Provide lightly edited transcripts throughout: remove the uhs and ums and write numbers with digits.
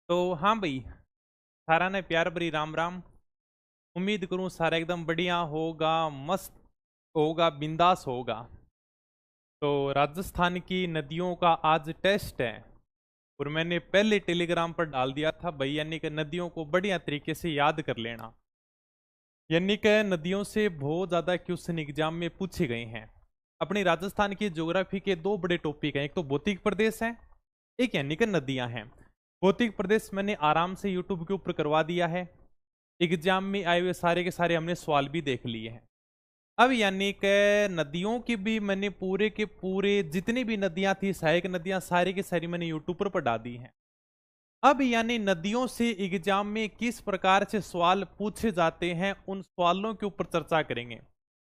तो हाँ भाई, सारा ने प्यार भरी राम राम। उम्मीद करूं सारा एकदम बढ़िया होगा, मस्त होगा, बिंदास होगा। तो राजस्थान की नदियों का आज टेस्ट है और मैंने पहले टेलीग्राम पर डाल दिया था भाई, यानी कि नदियों को बढ़िया तरीके से याद कर लेना। यानी कि नदियों से बहुत ज्यादा क्वेश्चन एग्जाम में पूछे गए हैं। अपनी राजस्थान की ज्योग्राफी के दो बड़े टॉपिक हैं, एक तो भौतिक प्रदेश है, एक यानी कि नदियां हैं। भौतिक प्रदेश मैंने आराम से यूट्यूब के ऊपर करवा दिया है, एग्जाम में आए हुए सारे के सारे हमने सवाल भी देख लिए हैं। अब यानी कि नदियों की भी मैंने पूरे के पूरे जितनी भी नदियां थी, सहायक नदियां, सारी की सारी मैंने यूट्यूब पर पढ़ा दी हैं। अब यानी नदियों से एग्जाम में किस प्रकार से सवाल पूछे जाते हैं, उन सवालों के ऊपर चर्चा करेंगे।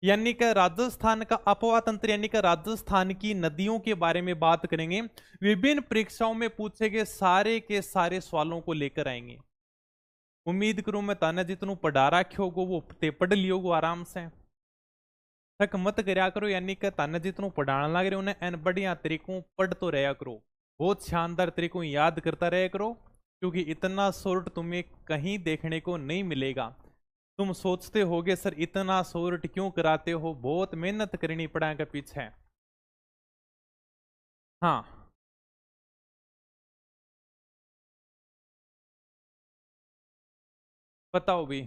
यानी कि राजस्थान का अपवा तंत्र, यानी कि राजस्थान की नदियों के बारे में बात करेंगे। विभिन्न परीक्षाओं में पूछे गए सारे के सारे सवालों को लेकर आएंगे। उम्मीद करूं मैं ताना जितनू पढ़ा रखे होगो वो ते पढ़ लियो आराम से। थक मत करया करो, यानी कि ताना जितनू पढ़ाना लग रहे उन्हें एन बढ़िया तरीकों पढ़ तो रहा करो, बहुत शानदार तरीकों याद करता रहा करो, क्योंकि इतना शॉर्ट तुम्हें कहीं देखने को नहीं मिलेगा। तुम सोचते होगे सर इतना शॉर्ट क्यों कराते हो, बहुत मेहनत करनी पड़ेगा पीछे। हाँ, बताओ भी।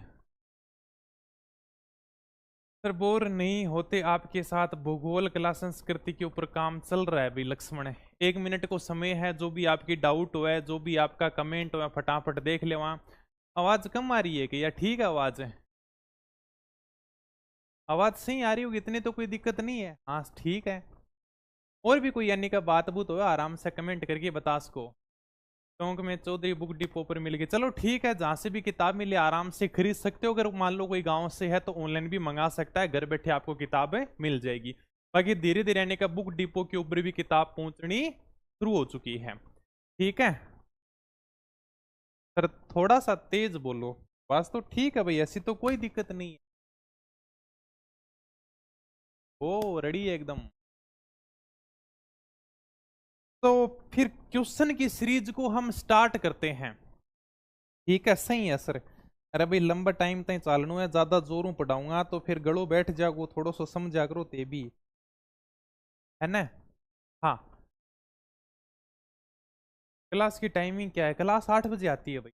सर बोर नहीं होते, आपके साथ भूगोल कला संस्कृति के ऊपर काम चल रहा है भाई लक्ष्मण। 1 मिनट को समय है, जो भी आपकी डाउट हो है, जो भी आपका कमेंट हो है, फटाफट देख ले वहां। आवाज कम आ रही है कि या ठीक है आवाज है? आवाज सही आ रही होगी, इतनी तो कोई दिक्कत नहीं है। हाँ ठीक है। और भी कोई यानी का बात बूत हो आराम से कमेंट करके बता सको। टोंक में चौधरी बुक डिपो पर मिल गई, चलो ठीक है, जहां से भी किताब मिले आराम से खरीद सकते हो। अगर मान लो कोई गांव से है तो ऑनलाइन भी मंगा सकता है, घर बैठे आपको किताबें मिल जाएगी। बाकी धीरे धीरे यानी का बुक डिपो के ऊपर भी किताब पहुंचनी शुरू हो चुकी है। ठीक है सर, थोड़ा सा तेज बोलो। बस तो ठीक है भाई, ऐसी तो कोई दिक्कत नहीं है। ओ रेडी है एकदम। तो फिर क्वेश्चन की सीरीज को हम स्टार्ट करते हैं। ठीक है, सही है सर। अरे भाई लंबा टाइम तक चालनू है, ज्यादा जोरों पढ़ाऊंगा तो फिर गड़ो बैठ जाओ, थोड़ा सा समझा करो ते भी, है ना? हाँ, क्लास की टाइमिंग क्या है? क्लास 8 बजे आती है भाई।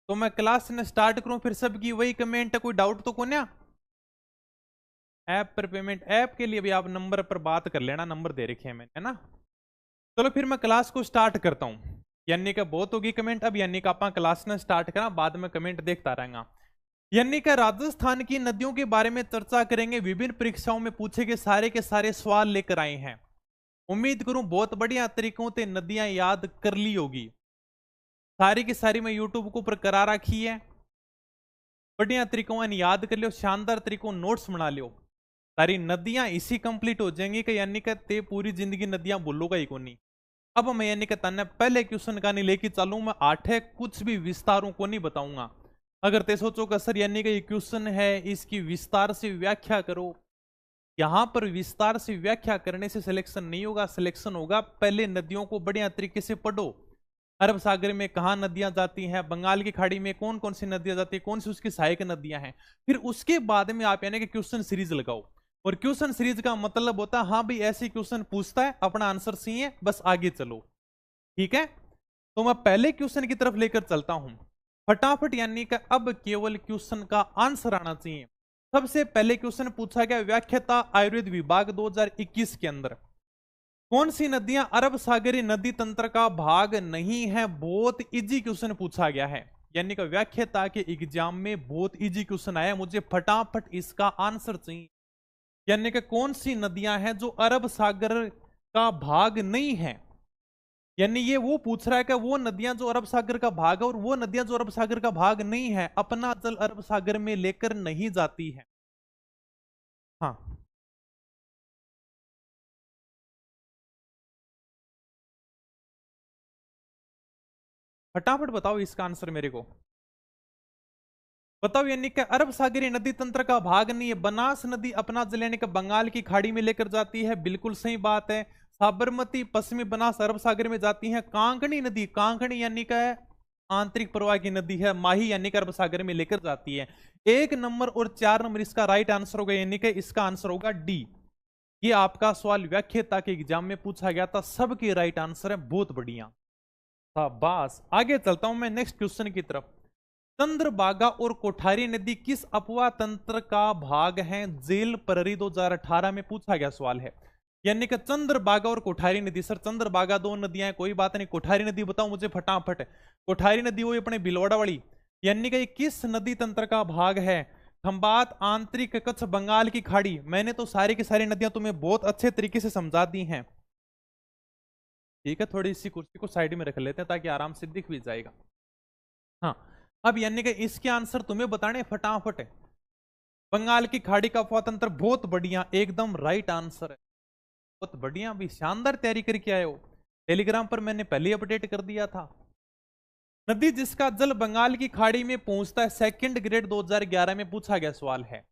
तो मैं क्लास ने स्टार्ट करूं, फिर सबकी वही कमेंट है, कोई डाउट तो कोन्या? ऐप पर पेमेंट, ऐप के लिए भी आप नंबर पर बात कर लेना, नंबर दे रखे हैं मैंने, है ना? चलो फिर मैं क्लास को स्टार्ट करता हूं। यानी का बहुत होगी कमेंट, अब यानी का आप क्लास ने स्टार्ट करा, बाद में कमेंट देखता रहेगा। यानी कि राजस्थान की नदियों के बारे में चर्चा करेंगे, विभिन्न परीक्षाओं में पूछे गए सारे के सारे सवाल लेकर आए हैं। उम्मीद करूं बहुत बढ़िया तरीकों से नदियां याद कर ली होगी। सारी की सारी मैं यूट्यूब को ऊपर करा रखी है, बढ़िया तरीकों ने याद कर लियो, शानदार तरीकों नोट्स बना लियो। सारी नदियां इसी कंप्लीट हो जाएंगी कि यानी कि ते पूरी जिंदगी नदियां भूलूगा ही कोनी। अब मैं यानी कि तन्ने पहले क्वेश्चन का नहीं लेके चलूं, मैं 8 है, कुछ भी विस्तारों को नहीं बताऊंगा। अगर ते सोचो कि सर यानी कि ये क्वेश्चन है, इसकी विस्तार से व्याख्या करो, यहां पर विस्तार से व्याख्या करने से सिलेक्शन नहीं होगा। सिलेक्शन होगा पहले नदियों को बढ़िया तरीके से पढ़ो। अरब सागर में कहाँ नदियां जाती हैं, बंगाल की खाड़ी में कौन कौन सी नदियां जाती है, कौन सी उसकी सहायक नदियां हैं। फिर उसके बाद में आप यानी कि क्वेश्चन सीरीज लगाओ। और क्वेश्चन सीरीज का मतलब होता है हाँ भाई ऐसे क्वेश्चन पूछता है, अपना आंसर सही है, बस आगे चलो। ठीक है, तो मैं पहले क्वेश्चन की तरफ लेकर चलता हूं फटाफट। यानी कि अब केवल क्वेश्चन का आंसर आना चाहिए। सबसे पहले क्वेश्चन पूछा गया, व्याख्याता आयुर्वेद विभाग 2021 के अंदर कौन सी नदियां अरब सागरी नदी तंत्र का भाग नहीं है? बहुत इजी क्वेश्चन पूछा गया है, यानी कि व्याख्याता के एग्जाम में बहुत इजी क्वेश्चन आया, मुझे फटाफट इसका आंसर चाहिए। यानी कि कौन सी नदियां हैं जो अरब सागर का भाग नहीं है? यानी ये वो पूछ रहा है कि वो नदियां जो अरब सागर का भाग है और वो नदियां जो अरब सागर का भाग नहीं है, अपना जल अरब सागर में लेकर नहीं जाती है। हाँ, फटाफट बताओ इसका आंसर मेरे को। बताओ, यानी कि अरब सागरी नदी तंत्र का भाग नहीं है। बनास नदी अपना जल यानी कि बंगाल की खाड़ी में लेकर जाती है, बिल्कुल सही बात है। साबरमती पश्चिमी बनास अरब सागर में जाती है। कांकणी नदी, कांकणी यानी कि आंतरिक प्रवाह की नदी है, माही यानी कि अरब सागर में लेकर जाती है। 1 नंबर और 4 नंबर इसका राइट आंसर होगा, यानी कि इसका आंसर होगा डी। ये आपका सवाल व्याख्याता के एग्जाम में पूछा गया था, सबके राइट आंसर है, बहुत बढ़िया। शाबाश। आगे चलता हूं मैं नेक्स्ट क्वेश्चन की तरफ। चंद्रभागा और कोठारी नदी किस अपवाह तंत्र का भाग है? जेल प्रहरी 2018 में पूछा गया सवाल है। यानी कि चंद्रभागा और कोठारी नदी, सर चंद्रभागा 2 नदियां हैं, कोई बात नहीं, कोठारी नदी बताओ मुझे फटाफट। कोठारी नदी वो अपने भिलवाड़ा वाली, यानी कि किस नदी तंत्र का भाग है? खंबात, आंतरिक, कच्छ, बंगाल की खाड़ी। मैंने तो सारी की सारी नदियां तुम्हें बहुत अच्छे तरीके से समझा दी हैं। ठीक है, थोड़ी इसी कुर्सी को साइड में रख लेते हैं ताकि आराम से दिख भी जाएगा। हाँ, अब यानी कि इसके आंसर तुम्हें बताने फटाफट। बंगाल की खाड़ी का अपवाह तंत्र, बहुत बढ़िया, एकदम राइट आंसर है, बहुत बढ़िया भी, शानदार तैयारी करके आए हो। टेलीग्राम पर मैंने पहले ही अपडेट कर दिया था। नदी जिसका जल बंगाल की खाड़ी में पहुंचता है, सेकंड ग्रेड 2011 में पूछा गया सवाल है।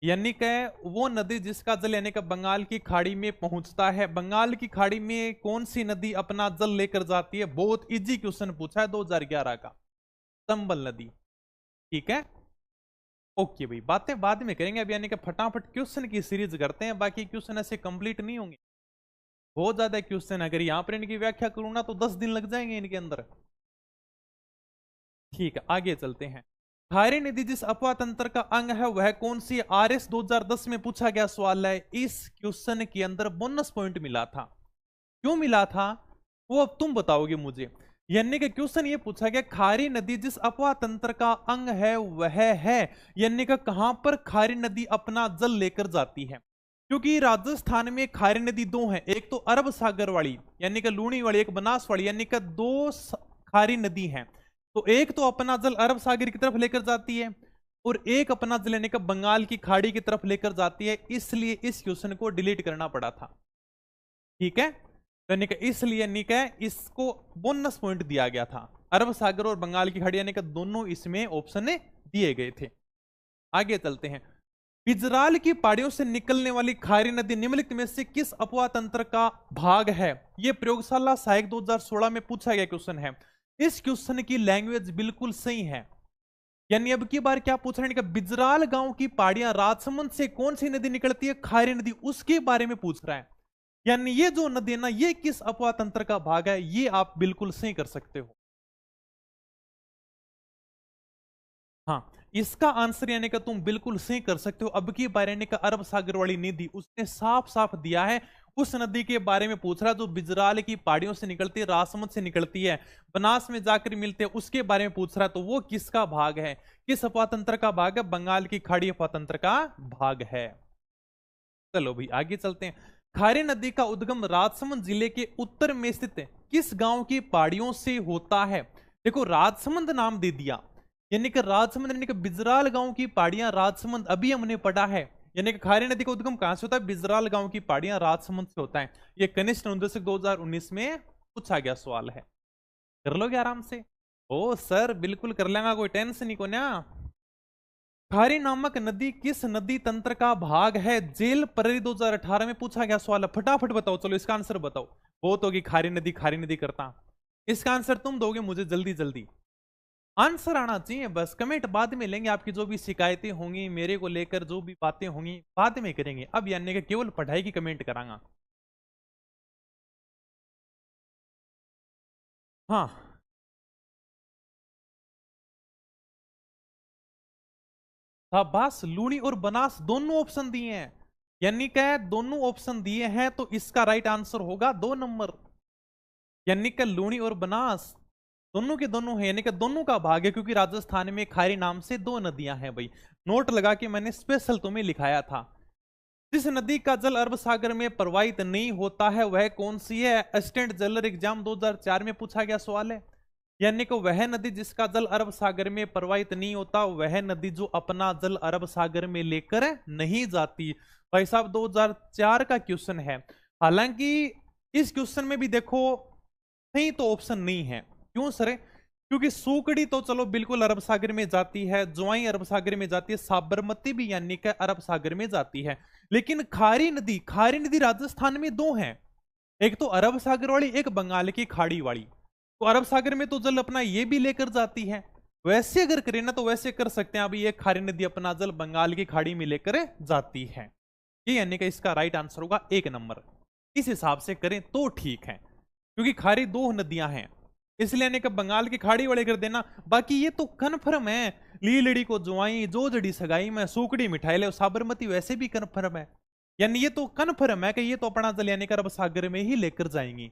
यानी कि वो नदी जिसका जल यानी कि बंगाल की खाड़ी में पहुंचता है। बंगाल की खाड़ी में कौन सी नदी अपना जल लेकर जाती है? बहुत इजी क्वेश्चन पूछा है 2011 का, चंबल नदी। ठीक है, ओके भाई, बातें बाद में करेंगे, अब यानी कि फटाफट क्वेश्चन की सीरीज करते हैं, बाकी क्वेश्चन ऐसे कंप्लीट नहीं होंगे, बहुत ज्यादा क्वेश्चन। अगर यहां पर इनकी व्याख्या करूँ ना तो 10 दिन लग जाएंगे इनके अंदर। ठीक है, आगे चलते हैं। खारी नदी जिस अपवाह तंत्र का अंग है वह कौन सी? आरएस 2010 में पूछा गया सवाल है। इस क्वेश्चन के अंदर बोनस पॉइंट मिला था। क्यों मिला था वो अब तुम बताओगे मुझे। यानी कि क्वेश्चन ये पूछा गया, खारी नदी जिस अपवाह तंत्र का अंग है वह है, यानी कि कहां पर खारी नदी अपना जल लेकर जाती है? क्योंकि राजस्थान में खारी नदी 2 है, एक तो अरब सागर वाली यानी कि लूणी वाली, एक बनास वाली, यानी कि 2 खारी नदी है। तो एक तो अपना जल अरब सागर की तरफ लेकर जाती है और एक अपना जल यानी कि बंगाल की खाड़ी की तरफ लेकर जाती है, इसलिए इस क्वेश्चन को डिलीट करना पड़ा था। ठीक है, यानी कि इसलिए यानी कि इसको बोनस पॉइंट दिया गया था। अरब सागर और बंगाल की खाड़ी यानी कि दोनों इसमें ऑप्शन दिए गए थे। आगे चलते हैं। बिजराल की पहाड़ियों से निकलने वाली खारी नदी निम्नलिखित में से किस अपवाह तंत्र का भाग है? यह प्रयोगशाला सहायक 2016 में पूछा गया क्वेश्चन है। इस क्वेश्चन की लैंग्वेज बिल्कुल सही है। यानी अब की बार क्या पूछ रहे हैं कि बिजराल गांव की पहाड़ियां, राजसमंद से कौन सी नदी निकलती है? खारी नदी, उसके बारे में पूछ रहा है। यानी ये जो नदी है ना, ये किस अपवाह तंत्र का भाग है, ये आप बिल्कुल सही कर सकते हो। हाँ, इसका आंसर यानी कि तुम बिल्कुल सही कर सकते हो। अब की बार यानी कि अरब सागर वाली नदी, उसने साफ साफ दिया है, उस नदी के बारे में पूछ रहा है जो बिजराल की पहाड़ियों से निकलती है, राजसमंद से निकलती है, बनास में जाकर मिलते हैं, उसके बारे में पूछ रहा है। तो वो किसका भाग है, किस अपवाह तंत्र का भाग है? बंगाल की खाड़ी अपवाह तंत्र का भाग है। चलो भाई आगे चलते हैं। खारी नदी का उद्गम राजसमंद जिले के उत्तर में स्थित किस गांव की पहाड़ियों से होता है? देखो राजसमंद नाम दे दिया, यानी कि राजसमंद यानी कि बिजराल गांव की पहाड़ियां राजसमंद, अभी हमने पढ़ा है। यानी कि खारी नदी का उद्गम कहां से होता है? बिजराल गांव की पहाड़ियां राजसमंद से होता है। यह कनिष्ठ अनुदेशक 2019 में पूछा गया सवाल है। कर लोगे आराम से? ओ सर बिल्कुल कर लेगा, कोई टेंशन नहीं को ना। खारी नामक नदी किस नदी तंत्र का भाग है? जेल प्रहरी 2018 में पूछा गया सवाल है। फटाफट बताओ, चलो इसका आंसर बताओ। बहुत होगी खारी नदी करता, इसका आंसर तुम दोगे मुझे, जल्दी जल्दी आंसर आना चाहिए। बस कमेंट बाद में लेंगे, आपकी जो भी शिकायतें होंगी मेरे को लेकर, जो भी बातें होंगी बाद में करेंगे। अब यानी कि केवल पढ़ाई की कमेंट करांगा। हाँ, शाबाश, लूणी और बनास दोनों ऑप्शन दिए हैं, यानी कि दोनों ऑप्शन दिए हैं, तो इसका राइट आंसर होगा 2 नंबर। यानी कि लूणी और बनास दोनों के दोनों है, यानी कि दोनों का भाग है, क्योंकि राजस्थान में खारी नाम से 2 नदियां हैं भाई। नोट लगा के मैंने स्पेशल तुम्हें लिखाया था। जिस नदी का जल अरब सागर में प्रवाहित नहीं होता है वह कौन सी है? असिस्टेंट जनरल एग्जाम 2004 में पूछा गया सवाल है। यानी कि वह नदी जिसका जल अरब सागर में प्रवाहित नहीं होता, वह नदी जो अपना जल अरब सागर में लेकर नहीं जाती। भाई साहब 2004 का क्वेश्चन है। हालांकि इस क्वेश्चन में भी देखो सही तो ऑप्शन नहीं है। क्यों सर? क्योंकि सूकड़ी तो चलो बिल्कुल अरब सागर में जाती है, ज्वाई अरब सागर में जाती है, साबरमती भी यानी कि अरब सागर में जाती है। लेकिन खारी नदी राजस्थान में 2 हैं, एक तो अरब सागर वाली, एक बंगाल की खाड़ी वाली। तो अरब सागर में तो जल अपना ये भी लेकर जाती है। वैसे अगर करें ना तो वैसे कर सकते हैं, अभी ये खारी नदी अपना जल बंगाल की खाड़ी में लेकर जाती है। ये यानी कि इसका राइट आंसर होगा 1 नंबर। इस हिसाब से करें तो ठीक है, क्योंकि खारी 2 नदियां हैं, इसलिए यानी कि बंगाल की खाड़ी वाले कर देना। बाकी ये तो कन्फर्म है, लीलड़ी को जुआई जो जड़ी सगाई में सूखड़ी मिठाई ले, साबरमती वैसे भी कन्फर्म है। यानी ये तो कन्फर्म है कि ये तो अपना जल यानी कि अरब सागर में ही लेकर जाएंगी।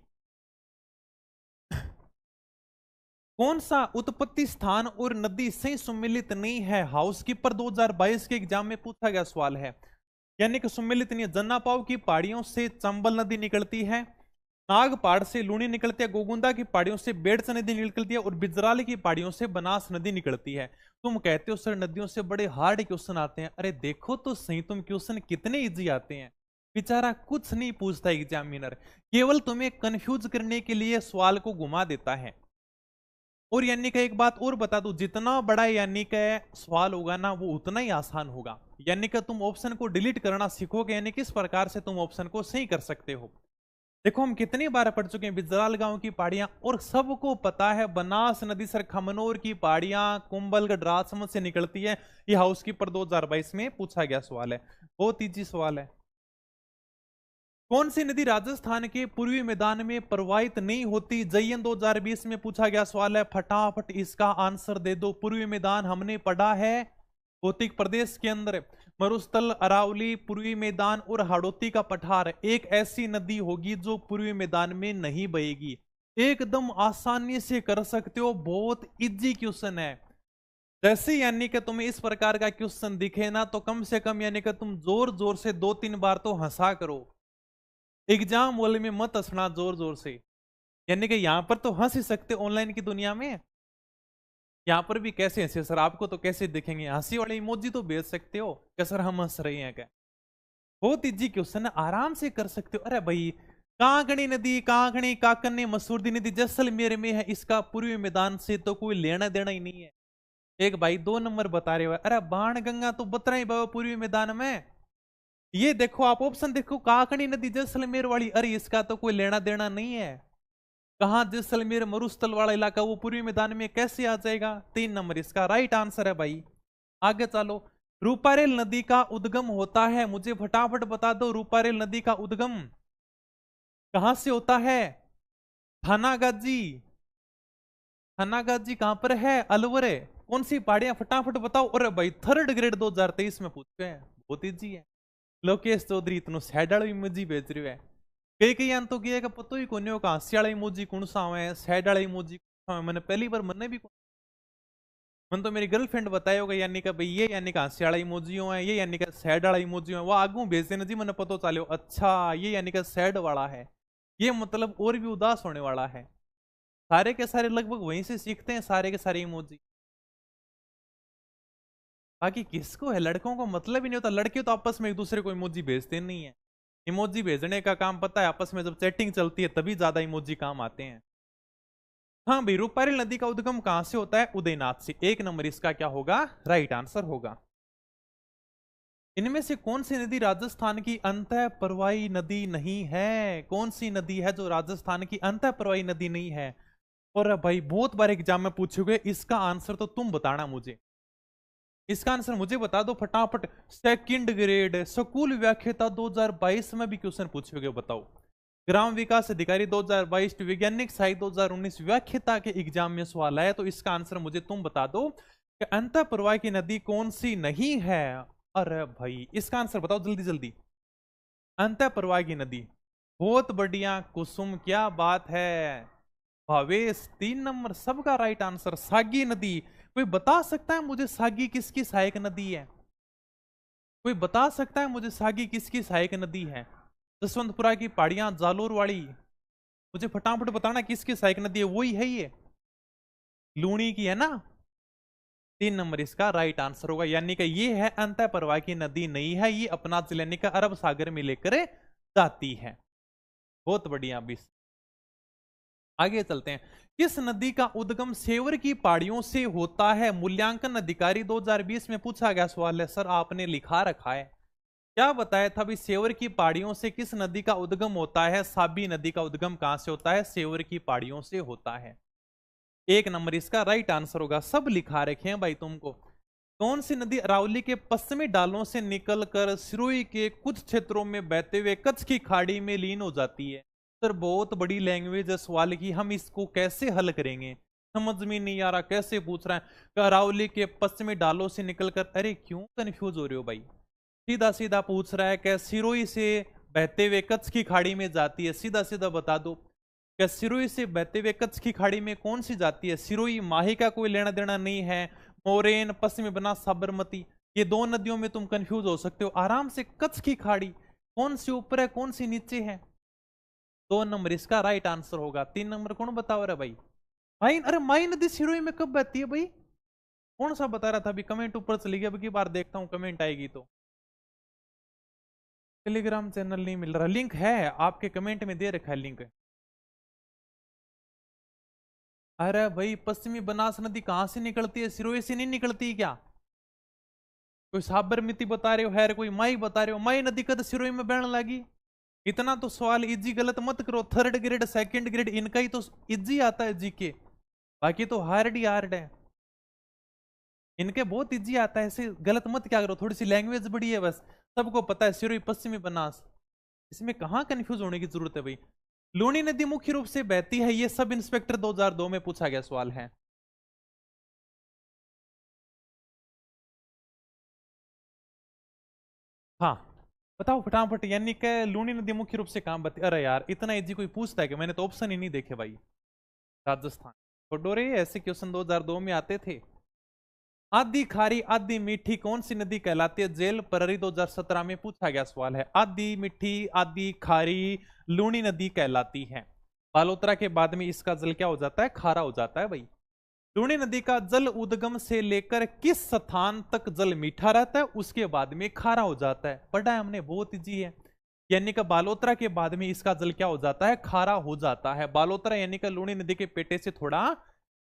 कौन सा उत्पत्ति स्थान और नदी सही सम्मिलित नहीं है? हाउसकीपर 2022 के एग्जाम में पूछा गया सवाल है। यानी कि सम्मिलित नहीं है। जन्नापाव की पहाड़ियों से चंबल नदी निकलती है, नागपाड़ से लूणी निकलती है, गोगुंदा की पहाड़ियों से बेड़च नदी निकलती है और बिजराल की पहाड़ियों से बनास नदी निकलती है। तुम कहते हो सर नदियों से बड़े हार्ड क्वेश्चन आते हैं। अरे देखो तो सही, तुम क्वेश्चन कितने इजी आते हैं। बेचारा कुछ नहीं पूछता एग्जामिनर, केवल तुम्हें कंफ्यूज करने के लिए सवाल को घुमा देता है। और यानी का एक बात और बता दूं, जितना बड़ा यानी का सवाल होगा ना वो उतना ही आसान होगा। यानी कि तुम ऑप्शन को डिलीट करना सीखोगे, यानी किस प्रकार से तुम ऑप्शन को सही कर सकते हो। देखो हम कितनी बार पढ़ चुके हैं बिजराल गांव की पहाड़ियां, और सबको पता है बनास नदी सर खमनोर की पहाड़ियां कुंभलगढ़ राजसमंद से निकलती है। ये हाउसकीपर 2022 में पूछा गया सवाल है, बहुत इजी सवाल है। कौन सी नदी राजस्थान के पूर्वी मैदान में प्रवाहित नहीं होती? जयन 2020 में पूछा गया सवाल है, फटाफट इसका आंसर दे दो। पूर्वी मैदान हमने पढ़ा है भौतिक प्रदेश के अंदर मरुस्थल, अरावली, पूर्वी मैदान और हाड़ौती का पठार। एक ऐसी नदी होगी जो पूर्वी मैदान में नहीं बहेगी। एकदम आसानी से कर सकते हो, बहुत इजी क्वेश्चन है। जैसे यानी कि तुम्हें इस प्रकार का क्वेश्चन दिखे ना तो कम से कम यानी कि तुम जोर जोर से 2-3 बार तो हंसा करो। एग्जाम वाले में मत हंसना जोर जोर से, यानी कि यहां पर तो हंस ही सकते ऑनलाइन की दुनिया में, यहां पर भी कैसे हंसे सर, आपको तो कैसे दिखेंगे? हंसी वाले इमोजी तो भेज सकते हो क्या सर हम हंस रहे हैं क्या? बहुत इजी क्वेश्चन है, आराम से कर सकते हो। अरे भाई कांकणी नदी, कांकणी काकनी मसूरदी नदी जैसलमेर में है, इसका पूर्वी मैदान से तो कोई लेना देना ही नहीं है। एक भाई 2 नंबर बता रहे हो, अरे बाण गंगा तो बता रही बाबा पूर्वी मैदान में। ये देखो आप ऑप्शन देखो, काकड़ी नदी जैसलमेर वाली, अरे इसका तो कोई लेना देना नहीं है। कहां जैसलमेर मरुस्थल वाला इलाका, वो पूर्वी मैदान में कैसे आ जाएगा? 3 नंबर इसका राइट आंसर है भाई। आगे चलो, रूपारेल नदी का उद्गम होता है, मुझे फटाफट बता दो रूपारेल नदी का उद्गम कहां से होता है? थानागाजी, थानागाजी कहां पर है? अलवर है। कौन सी पहाड़ियां फटाफट बताओ। अरे भाई 3rd ग्रेड 2023 में पूछते हैं, बहुत ईजी है। लोकेश चौधरी इतनो सैड वाला इमोजी भेज रहे है, कई कई अंत तो किया पता ही कोने का हास्य वाला इमोजी कौन सा है, सैड वाला इमोजी कौन सा है। मैंने पहली बार मन भी मन तो मेरी गर्लफ्रेंड बताया होगा, यानी कि भाई ये यानी कि हास्य वाला इमोजी है, ये यानी कि सैड वाला इमोजी है। वो आगू भेज देना जी, मैंने पता चलो अच्छा ये यानी कि सैड वाला है, ये मतलब और भी उदास होने वाला है। सारे के सारे लगभग वहीं से सीखते हैं सारे के सारे इमोजी। बाकी किसको है, लड़कों को मतलब ही नहीं होता। लड़के तो आपस में एक दूसरे को इमोजी भेजते नहीं है। इमोजी भेजने का काम पता है आपस में जब चैटिंग चलती है तभी ज्यादा इमोजी काम आते हैं। हाँ भाई, रूपारेल नदी का उद्गम कहां से होता है? उदयनाथ से। 1 नंबर इसका क्या होगा? राइट आंसर होगा। इनमें से कौन सी नदी राजस्थान की अंतः प्रवाही नदी नहीं है? कौन सी नदी है जो राजस्थान की अंतः प्रवाही नदी नहीं है? और भाई बहुत बार एग्जाम में पूछोगे, इसका आंसर तो तुम बताना मुझे, इसका आंसर मुझे बता दो फटाफट। 2nd ग्रेड स्कूल व्याख्याता 2022 में भी क्वेश्चन पूछोगे, बताओ। ग्राम विकास अधिकारी 2022, वैज्ञानिक साहित्य 2019 व्याख्याता के एग्जाम में सवाल आया, तो इसका आंसर मुझे तुम बता दो कि अंतः प्रवाह की नदी कौन सी नहीं है। अरे भाई इसका आंसर बताओ जल्दी जल्दी। अंतः प्रवाह की नदी, बहुत बढ़िया कुसुम, क्या बात है। भावेश 3 नंबर सबका राइट आंसर। सागी नदी, कोई बता सकता है मुझे सागी किसकी सहायक नदी है? कोई बता सकता है मुझे सागी किसकी सहायक नदी है? जसवंतपुरा की पहाड़ियां, जालोर वाली, मुझे फटाफट बताना किसकी सहायक नदी है। वही है ये, लूणी की है ना। 3 नंबर इसका राइट आंसर होगा, यानी कि ये है अंतः प्रवाह की नदी नहीं है, ये अपना यानी कि अरब सागर में लेकर जाती है। बहुत बढ़िया। अभी आगे चलते हैं। किस नदी का उद्गम सेवर की पहाड़ियों से होता है? मूल्यांकन अधिकारी 2020 में पूछा गया सवाल है। सर आपने लिखा रखा है, क्या बताया था भी? सेवर की पहाड़ियों से किस नदी का उद्गम होता है? साबी नदी का उद्गम कहां से होता है? सेवर की पहाड़ियों से होता है। एक नंबर इसका राइट आंसर होगा। सब लिखा रखे हैं भाई तुमको। कौन सी नदी अरावली के पश्चिमी डालों से निकलकर सिरोही के कुछ क्षेत्रों में बहते हुए कच्छ की खाड़ी में लीन हो जाती है? सर बहुत बड़ी लैंग्वेज है सवाल की, हम इसको कैसे हल करेंगे? समझ में नहीं आ रहा कैसे पूछ रहा है। अरावली के पश्चिमी डालों से निकलकर, अरे क्यों कंफ्यूज हो रहे हो भाई? सीधा सीधा पूछ रहा है क्या सिरोही से बहते हुए कच्छ की खाड़ी में जाती है? सीधा सीधा बता दो, क्या सिरोही से बहते हुए कच्छ की खाड़ी में कौन सी जाती है? सिरोही माही का कोई लेना देना नहीं है। मोरेन, पश्चिमी बनास, साबरमती, ये दो नदियों में तुम कंफ्यूज हो सकते हो आराम से। कच्छ की खाड़ी कौन सी ऊपर है कौन सी नीचे है? 2 नंबर इसका राइट आंसर होगा। 3 नंबर कौन बता रहा है भाई? माई, अरे माई नदी सिरोही में कब बहती है भाई? कौन सा बता रहा था अभी? कमेंट ऊपर चली गई, अब की बार देखता हूँ कमेंट आएगी तो। टेलीग्राम चैनल नहीं मिल रहा, लिंक है आपके कमेंट में दे रखा है लिंक। अरे भाई पश्चिमी बनास नदी कहां से निकलती है? सिरोही से नहीं निकलती क्या? कोई साबरमती बता रहे हो, है कोई माई बता रहे हो। माई नदी कद सिरोही में बहने लगी? इतना तो सवाल इजी गलत मत करो। थर्ड ग्रेड सेकंड ग्रेड इनका ही तो इजी आता है जीके, बाकी तो हार्ड ही हार्ड है। इनके बहुत इजी आता है, ऐसे गलत मत क्या करो। थोड़ी सी लैंग्वेज बड़ी है बस, सबको पता है सिरोही पश्चिमी बनास, इसमें कहां कंफ्यूज होने की जरूरत है भाई। लूनी नदी मुख्य रूप से बहती है, ये सब इंस्पेक्टर 2002 में पूछा गया सवाल है। हाँ बताओ फटाफट, यानी कि लूनी नदी मुख्य रूप से कहां बहती? अरे यार इतना इजी कोई पूछता है कि? मैंने तो ऑप्शन ही नहीं देखे भाई। राजस्थान। छोड़ो रे, ऐसे क्वेश्चन 2002 में आते थे। आदि खारी आदि मीठी कौन सी नदी कहलाती है? जेल प्रहरी 2017 में पूछा गया सवाल है। आदि मीठी आदि खारी लूनी नदी कहलाती है। बालोतरा के बाद में इसका जल क्या हो जाता है? खारा हो जाता है भाई। लूनी नदी का जल उद्गम से लेकर किस स्थान तक जल मीठा रहता है, उसके बाद में खारा हो जाता है? पढ़ा है हमने, बहुत इजी है। यानी कि बालोतरा के बाद में इसका जल क्या हो जाता है? खारा हो जाता है। बालोतरा यानी कि लूनी नदी के पेटे से थोड़ा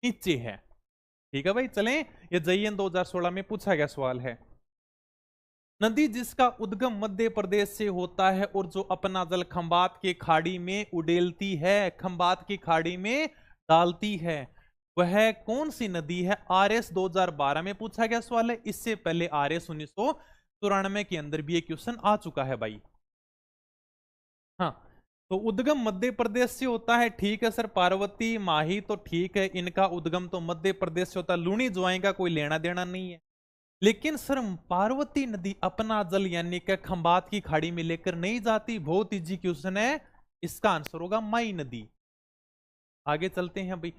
नीचे है। ठीक है भाई चलें, ये JN 2016 में पूछा गया सवाल है। नदी जिसका उद्गम मध्य प्रदेश से होता है और जो अपना जल खंबात के खाड़ी में उडेलती है, खंबात की खाड़ी में डालती है, वह कौन सी नदी है? RS 2012 में पूछा गया सवाल है। इससे पहले RS 1994 के अंदर भी ये क्वेश्चन आ चुका है भाई। हाँ, तो उद्गम मध्य प्रदेश से होता है, ठीक है सर। पार्वती माही तो ठीक है, इनका उद्गम तो मध्य प्रदेश से होता है। लूनी ज्वाई का कोई लेना देना नहीं है। लेकिन सर पार्वती नदी अपना जल यानी कि खंबात की खाड़ी में लेकर नहीं जाती। बहुत इजी क्वेश्चन है, इसका आंसर होगा माही नदी। आगे चलते हैं भाई।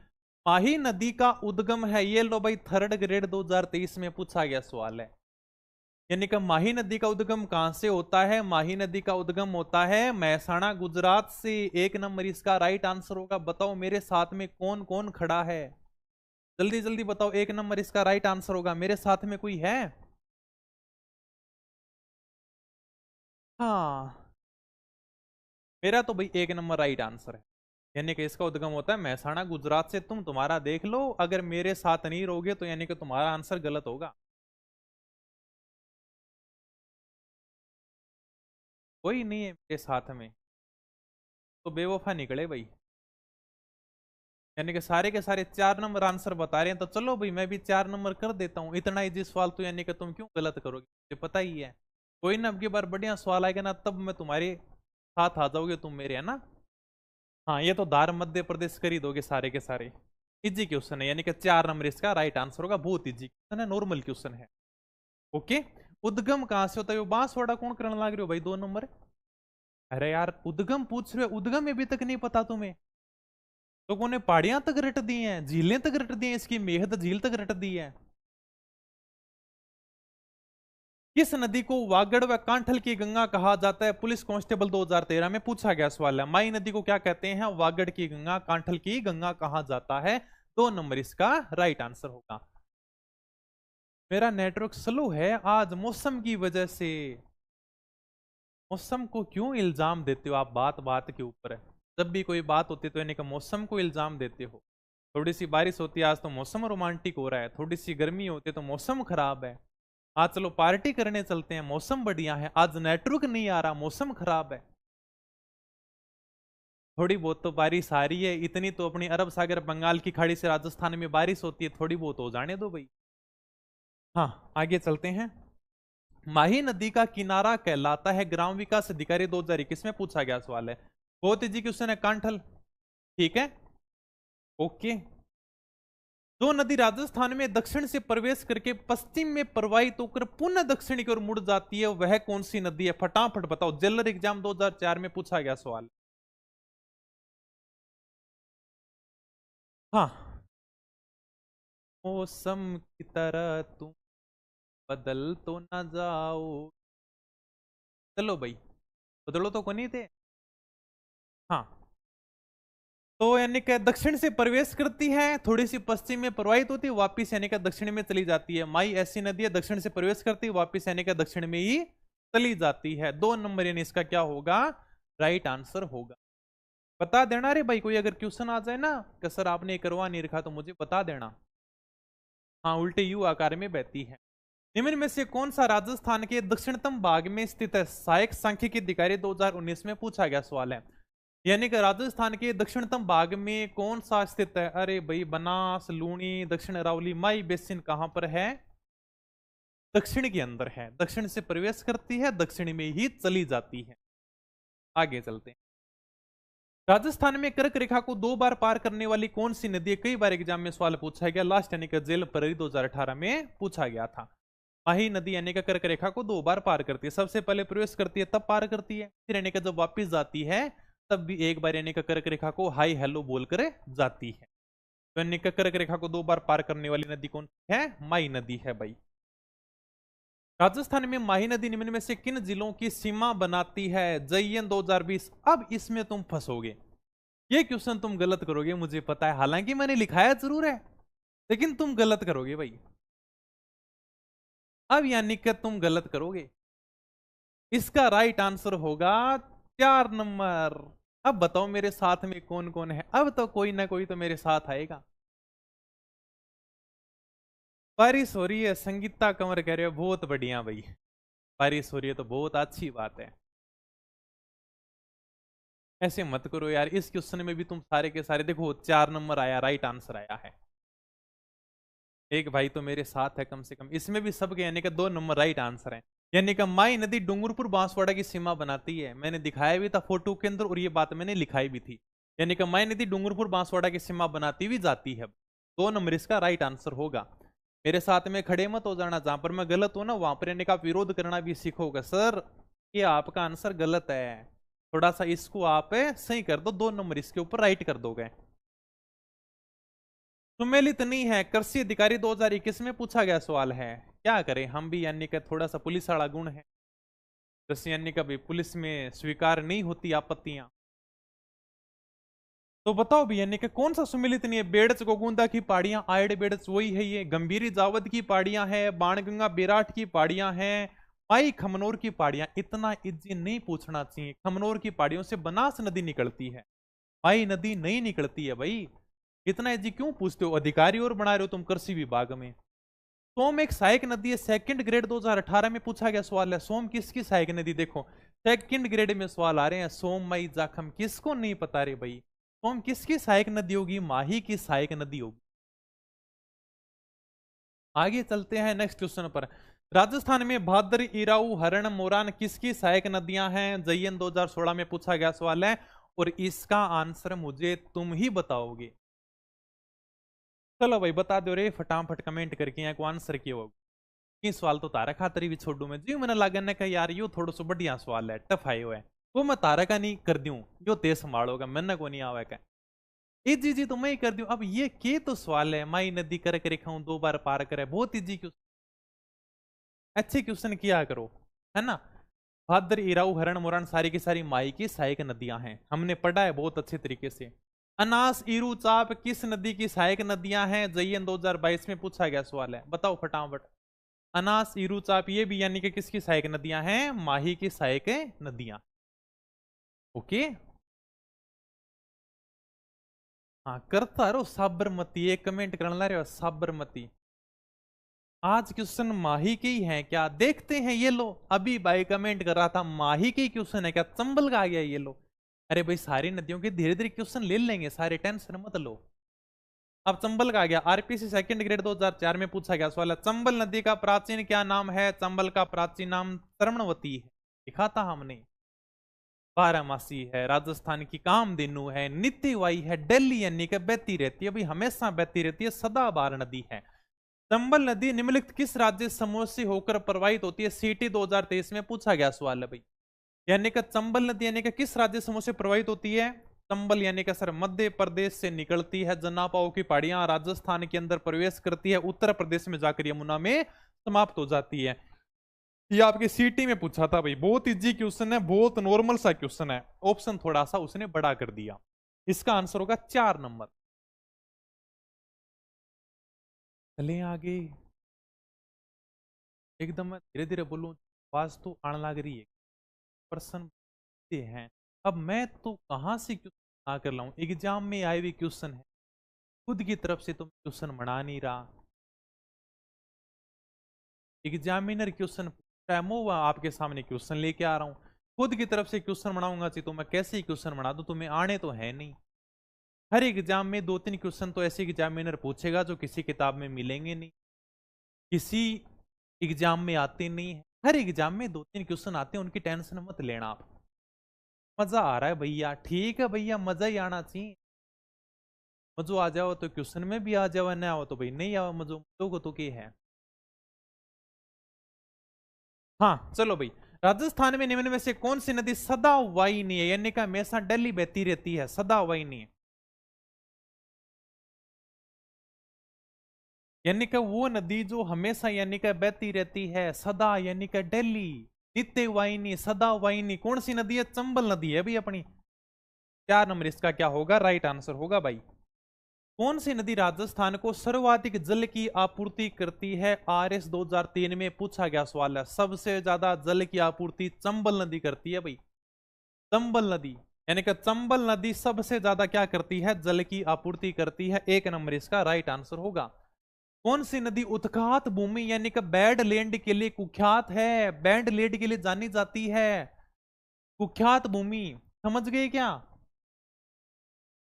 माही नदी का उद्गम है, ये लो भाई थर्ड ग्रेड 2023 में पूछा गया सवाल है। यानी कि माही नदी का उद्गम कहां से होता है? माही नदी का उद्गम होता है महसाणा गुजरात से। 1 नंबर इसका राइट आंसर होगा। बताओ मेरे साथ में कौन कौन खड़ा है? जल्दी जल्दी बताओ, 1 नंबर इसका राइट आंसर होगा। मेरे साथ में कोई है? हाँ, मेरा तो भाई 1 नंबर राइट आंसर है। यानी कि इसका उद्गम होता है महसाणा गुजरात से। तुम तुम्हारा देख लो, अगर मेरे साथ नहीं रहोगे तो यानी कि तुम्हारा आंसर गलत होगा। कोई नहीं है मेरे साथ में तो बेवफा निकले भाई। यानी कि सारे के सारे 4 नंबर आंसर बता रहे हैं, तो चलो भाई मैं भी 4 नंबर कर देता हूँ। इतना इजी सवाल तो यानी कि तुम क्यों गलत करोगे, मुझे पता ही है। कोई ना, अब की बार बढ़िया सवाल आएगा ना, तब मैं तुम्हारे साथ आ जाओगे तुम मेरे, है ना? हाँ, ये तो धार मध्य प्रदेश कर ही दोगे सारे के सारे। इजी क्वेश्चन है, यानी कि 4 नंबर इसका राइट आंसर होगा। बहुत इजी क्वेश्चन है, नॉर्मल क्वेश्चन है। ओके, उद्गम कहां से होता है? बांसवाड़ा कौन करने लग रहे हो भाई 2 नंबर? अरे यार उद्गम पूछ रहे हो, उद्गम अभी तक नहीं पता तुम्हें? लोगों ने पहाड़ियां तक रट दी हैं, झीलें तक रट दी हैं, इसकी मेहद झील तक रट दी है। किस नदी को वागड़ व कांठल की गंगा कहा जाता है? पुलिस कांस्टेबल 2013 में पूछा गया सवाल है। माई नदी को क्या कहते हैं? वागड़ की गंगा, कांठल की गंगा कहा जाता है। 2 नंबर इसका राइट आंसर होगा। मेरा नेटवर्क स्लो है आज मौसम की वजह से। मौसम को क्यों इल्जाम देते हो आप बात बात के ऊपर? जब भी कोई बात होती है तो यानी कि मौसम को इल्जाम देते हो। थोड़ी सी बारिश होती है आज तो मौसम रोमांटिक हो रहा है, थोड़ी सी गर्मी होती है तो मौसम खराब है। आज चलो पार्टी करने चलते हैं, मौसम बढ़िया है। आज नेटवर्क नहीं आ रहा, मौसम खराब है। थोड़ी बहुत तो बारिश आ रही है, इतनी तो अपनी अरब सागर बंगाल की खाड़ी से राजस्थान में बारिश होती है, थोड़ी बहुत हो जाने दो भाई। हाँ आगे चलते हैं। माही नदी का किनारा कहलाता है, ग्राम विकास अधिकारी 2021 में पूछा गया सवाल है। बहुत जी क्वेश्चन है, कांठल। ठीक है, ओके। जो नदी राजस्थान में दक्षिण से प्रवेश करके पश्चिम में प्रवाहित होकर पुनः दक्षिण की ओर मुड़ जाती है, वह कौन सी नदी है? फटाफट बताओ, जेलर एग्जाम 2004 में पूछा गया सवाल। हाँ। मौसम की तरह तुम बदल तो ना जाओ। चलो भाई, बदलो तो कोनी थे। हाँ, तो यानी कि दक्षिण से प्रवेश करती है, थोड़ी सी पश्चिम में प्रवाहित होती है, वापिस यानी कि दक्षिण में चली जाती है। माई ऐसी नदी है, दक्षिण से प्रवेश करती है, वापिस यानी कि दक्षिण में ही चली जाती है। 2 नंबर यानी इसका क्या होगा? राइट आंसर होगा। बता देना रे भाई, कोई अगर क्वेश्चन आ जाए ना कि सर आपने करवा नहीं रखा, तो मुझे बता देना। हाँ, उल्टे यू आकार में बहती है। निम्न में से कौन सा राजस्थान के दक्षिणतम भाग में स्थित है? सहायक सांख्यिकी अधिकारी 2019 में पूछा गया सवाल है। यानी कि राजस्थान के दक्षिणतम भाग में कौन सा स्थित है? अरे भाई, बनास, लूणी, दक्षिण अरावली, माई बेसिन कहां पर है? दक्षिण के अंदर है, दक्षिण से प्रवेश करती है, दक्षिण में ही चली जाती है। आगे चलते हैं। राजस्थान में कर्क रेखा को 2 बार पार करने वाली कौन सी नदी है? कई बार एग्जाम में सवाल पूछा गया, लास्ट यानी कि जेल फरवरी 2018 में पूछा गया था। माही नदी यानी कि कर्क रेखा को 2 बार पार करती है, सबसे पहले प्रवेश करती है तब पार करती है, फिर यानी कि जब वापिस जाती है तब भी एक बार यानी कि कर्क रेखा को हाई हेलो बोलकर जाती है। तो यानी कि कर्क रेखा को 2 बार पार करने वाली नदी कौन सी है? माही नदी है भाई। राजस्थान में माही नदी निम्न में से किन जिलों की सीमा बनाती है? JN 2020। अब इसमें तुम फंसोगे, ये क्वेश्चन तुम गलत करोगे मुझे पता है, हालांकि मैंने लिखाया जरूर है, लेकिन तुम गलत करोगे भाई। अब यानी कि तुम गलत करोगे। इसका राइट आंसर होगा 4 नंबर। अब बताओ मेरे साथ में कौन कौन है? अब तो कोई ना कोई तो मेरे साथ आएगा। बारिश हो रही है, संगीता कंवर कह रहे हो, बहुत बढ़िया भाई। बारिश हो रही है तो बहुत अच्छी बात है। ऐसे मत करो यार, इस क्वेश्चन में भी तुम सारे के सारे देखो 4 नंबर आया, राइट आंसर आया है। एक भाई तो मेरे साथ है कम से कम, इसमें भी सबके यानी कि 2 नंबर राइट आंसर है। यानी कि माई नदी डूंगरपुर बांसवाड़ा की सीमा बनाती है, मैंने दिखाया भी था फोटो के अंदर, और ये बात मैंने लिखाई भी थी। यानी कि माई नदी डूंगरपुर बांसवाड़ा की सीमा बनाती हुई जाती है। 2 नंबर इसका राइट आंसर होगा। मेरे साथ में खड़े मत हो जाना, जहां पर मैं गलत हूं ना वहां पर यानी कि आप विरोध करना भी सीखोगे। सर ये आपका आंसर गलत है, थोड़ा सा इसको आप सही कर दो, 2 नंबर इसके ऊपर राइट कर दोगे। सुमेलित नहीं है, कृषि अधिकारी 2021 में पूछा गया सवाल है। क्या करें हम भी, यानी कि थोड़ा सा पुलिस वाला गुण है, कृषि यानी कभी पुलिस में स्वीकार नहीं होती आपत्तियां। तो बताओ भी, यानी कि कौन सा सुमेलित नहीं है? बेड़च गोगुंदा की पहाड़ियां, आयड बेड़च वही है ये, गंभीरी जावद की पहाड़ियां हैं, बाणगंगा बेराट की पहाड़ियां हैं, माई खमनोर की पहाड़ियां। इतना इजी नहीं पूछना चाहिए, खमनोर की पहाड़ियों से बनास नदी निकलती है, माई नदी नहीं निकलती है भाई। इतना इजी क्यों पूछते हो? अधिकारी और बना रहे हो तुम कृषि विभाग में। सोम एक सहायक नदी है, सेकंड ग्रेड 2018 में पूछा गया सवाल है। सोम किसकी सहायक नदी? देखो सेकंड ग्रेड में सवाल आ रहे हैं, सोम, मई, जाखम, किसको नहीं पता रे भाई? सोम किसकी सहायक नदी होगी? माही की सहायक नदी होगी। आगे चलते हैं नेक्स्ट क्वेश्चन पर। राजस्थान में भादर, इराऊ, हरण, मोरान किसकी सहायक नदियां हैं? JN 2016 में पूछा गया सवाल है, और इसका आंसर मुझे तुम ही बताओगे। चलो भाई बता दो रे फटाफट कमेंट करके, यहाँ को आंसर किया होगा। ये सवाल तो तारा खातर भी छोड़ू मैं जी, मैंने लगा ना कि यार यो थोड़ा सा बढ़िया सवाल है, टफ आयो है, वो मैं तारा का नहीं कर दूं, जो तेज संभालोगा, मैंने को नहीं आवे का। इजी जी तो मैं ही कर दूं। अब ये के तो सवाल है, माई नदी कर के रेखा 2 बार पार करे, बहुत इजी क्वेश्चन, अच्छे क्वेश्चन किया करो, है ना। भादर, इराऊ, हरण, मोरन सारी की सारी माई की सहायक नदियां हैं, हमने पढ़ा है बहुत अच्छे तरीके से। अनास, ईरू, चाप किस नदी की सहायक नदियां हैं? JN 2022 में पूछा गया सवाल है, बताओ फटाफट। अनास, ईरू, चाप ये भी यानी कि किसकी सहायक नदियां हैं? माही की सहायक नदियां। ओके, हाँ करता रहो साबरमती, एक कमेंट करने ला रहे हो साबरमती। आज क्वेश्चन माही के ही है क्या? देखते हैं, ये लो अभी भाई कमेंट कर रहा था माही के क्वेश्चन है क्या, चंबल का आ गया ये लो। अरे भाई सारी नदियों के धीरे धीरे क्वेश्चन ले लेंगे सारे, टेंशन मत लो। अब चंबल का आ गया, आरपीसी सेकंड ग्रेड 2004 में पूछा गया सवाल है, चंबल नदी का प्राचीन क्या नाम है? चंबल का प्राचीन नाम सरवणवती है, लिखा था हमने। बारामासी है, राजस्थान की कामधेनु है, नित्यवाई है, दिल्ली यानी कि बहती रहती है, भाई हमेशा बहती रहती है, सदाबहार नदी है। चंबल नदी निम्नलिखित किस राज्य समूह से होकर प्रवाहित होती है? सीटी 2023 में पूछा गया सवाल है भाई। यानी कि चंबल नदी यानी कि किस राज्य समूह से प्रवाहित होती है? चंबल यानी कि सर मध्य प्रदेश से निकलती है, जन्नापाओ की पहाड़ियां राजस्थान के अंदर प्रवेश करती है, उत्तर प्रदेश में जाकर यमुना में समाप्त हो जाती है। ये आपके सीटी में पूछा था भाई, बहुत इजी क्वेश्चन है, बहुत नॉर्मल सा क्वेश्चन है, ऑप्शन थोड़ा सा उसने बड़ा कर दिया। इसका आंसर होगा 4 नंबर। चले आगे, एकदम धीरे धीरे बोलूं, आवाज तो आने लग रही है, प्रश्न हैं। अब मैं तो कहां से क्वेश्चन आ कर लाऊं, एग्जाम में आए हुए क्वेश्चन है, खुद की तरफ से तुम क्वेश्चन बना नहीं रहा। एग्जामिनर क्वेश्चन पूछ रहा है, मैं आपके सामने क्वेश्चन लेके आ रहा हूं, खुद की तरफ से क्वेश्चन बनाऊंगा चाहिए तो मैं कैसे ही क्वेश्चन बना दूं, तुम्हें आने तो है नहीं। हर एग्जाम में 2-3 क्वेश्चन तो ऐसे एग्जामिनर पूछेगा जो किसी किताब में मिलेंगे नहीं, किसी एग्जाम में आते नहीं है। हर एग्जाम में 2-3 क्वेश्चन आते हैं, उनकी टेंशन मत लेना आप। मजा आ रहा है भैया, ठीक है भैया, मजा ही आना चाहिए। मजो आ जाओ तो क्वेश्चन में भी आ जाओ, ना आओ तो भाई नहीं आओ, मजो मजो को तो क्या है। हाँ चलो भाई, राजस्थान में निम्न में से कौन सी नदी सदा वाहिनी है, यानी कि हमेशा डेली बहती रहती है, सदा वाहिनी? यानी कि वो नदी जो हमेशा यानी कि बहती रहती है, सदा यानी कि डेली, नित्य वाहिनी, सदा वाहिनी, कौन सी नदी है? चंबल नदी है भाई अपनी। 4 नंबर इसका क्या होगा, राइट आंसर होगा भाई। कौन सी नदी राजस्थान को सर्वाधिक जल की आपूर्ति करती है? आरएस 2003 में पूछा गया सवाल है, सबसे ज्यादा जल की आपूर्ति चंबल नदी करती है भाई। चंबल नदी यानी कि चंबल नदी सबसे ज्यादा क्या करती है? जल की आपूर्ति करती है, 1 नंबर इसका राइट आंसर होगा। कौन सी नदी उत्खात भूमि यानी कि बैड लैंड के लिए कुख्यात है? बैड लैंड के लिए जानी जाती है, कुख्यात भूमि, समझ गए क्या?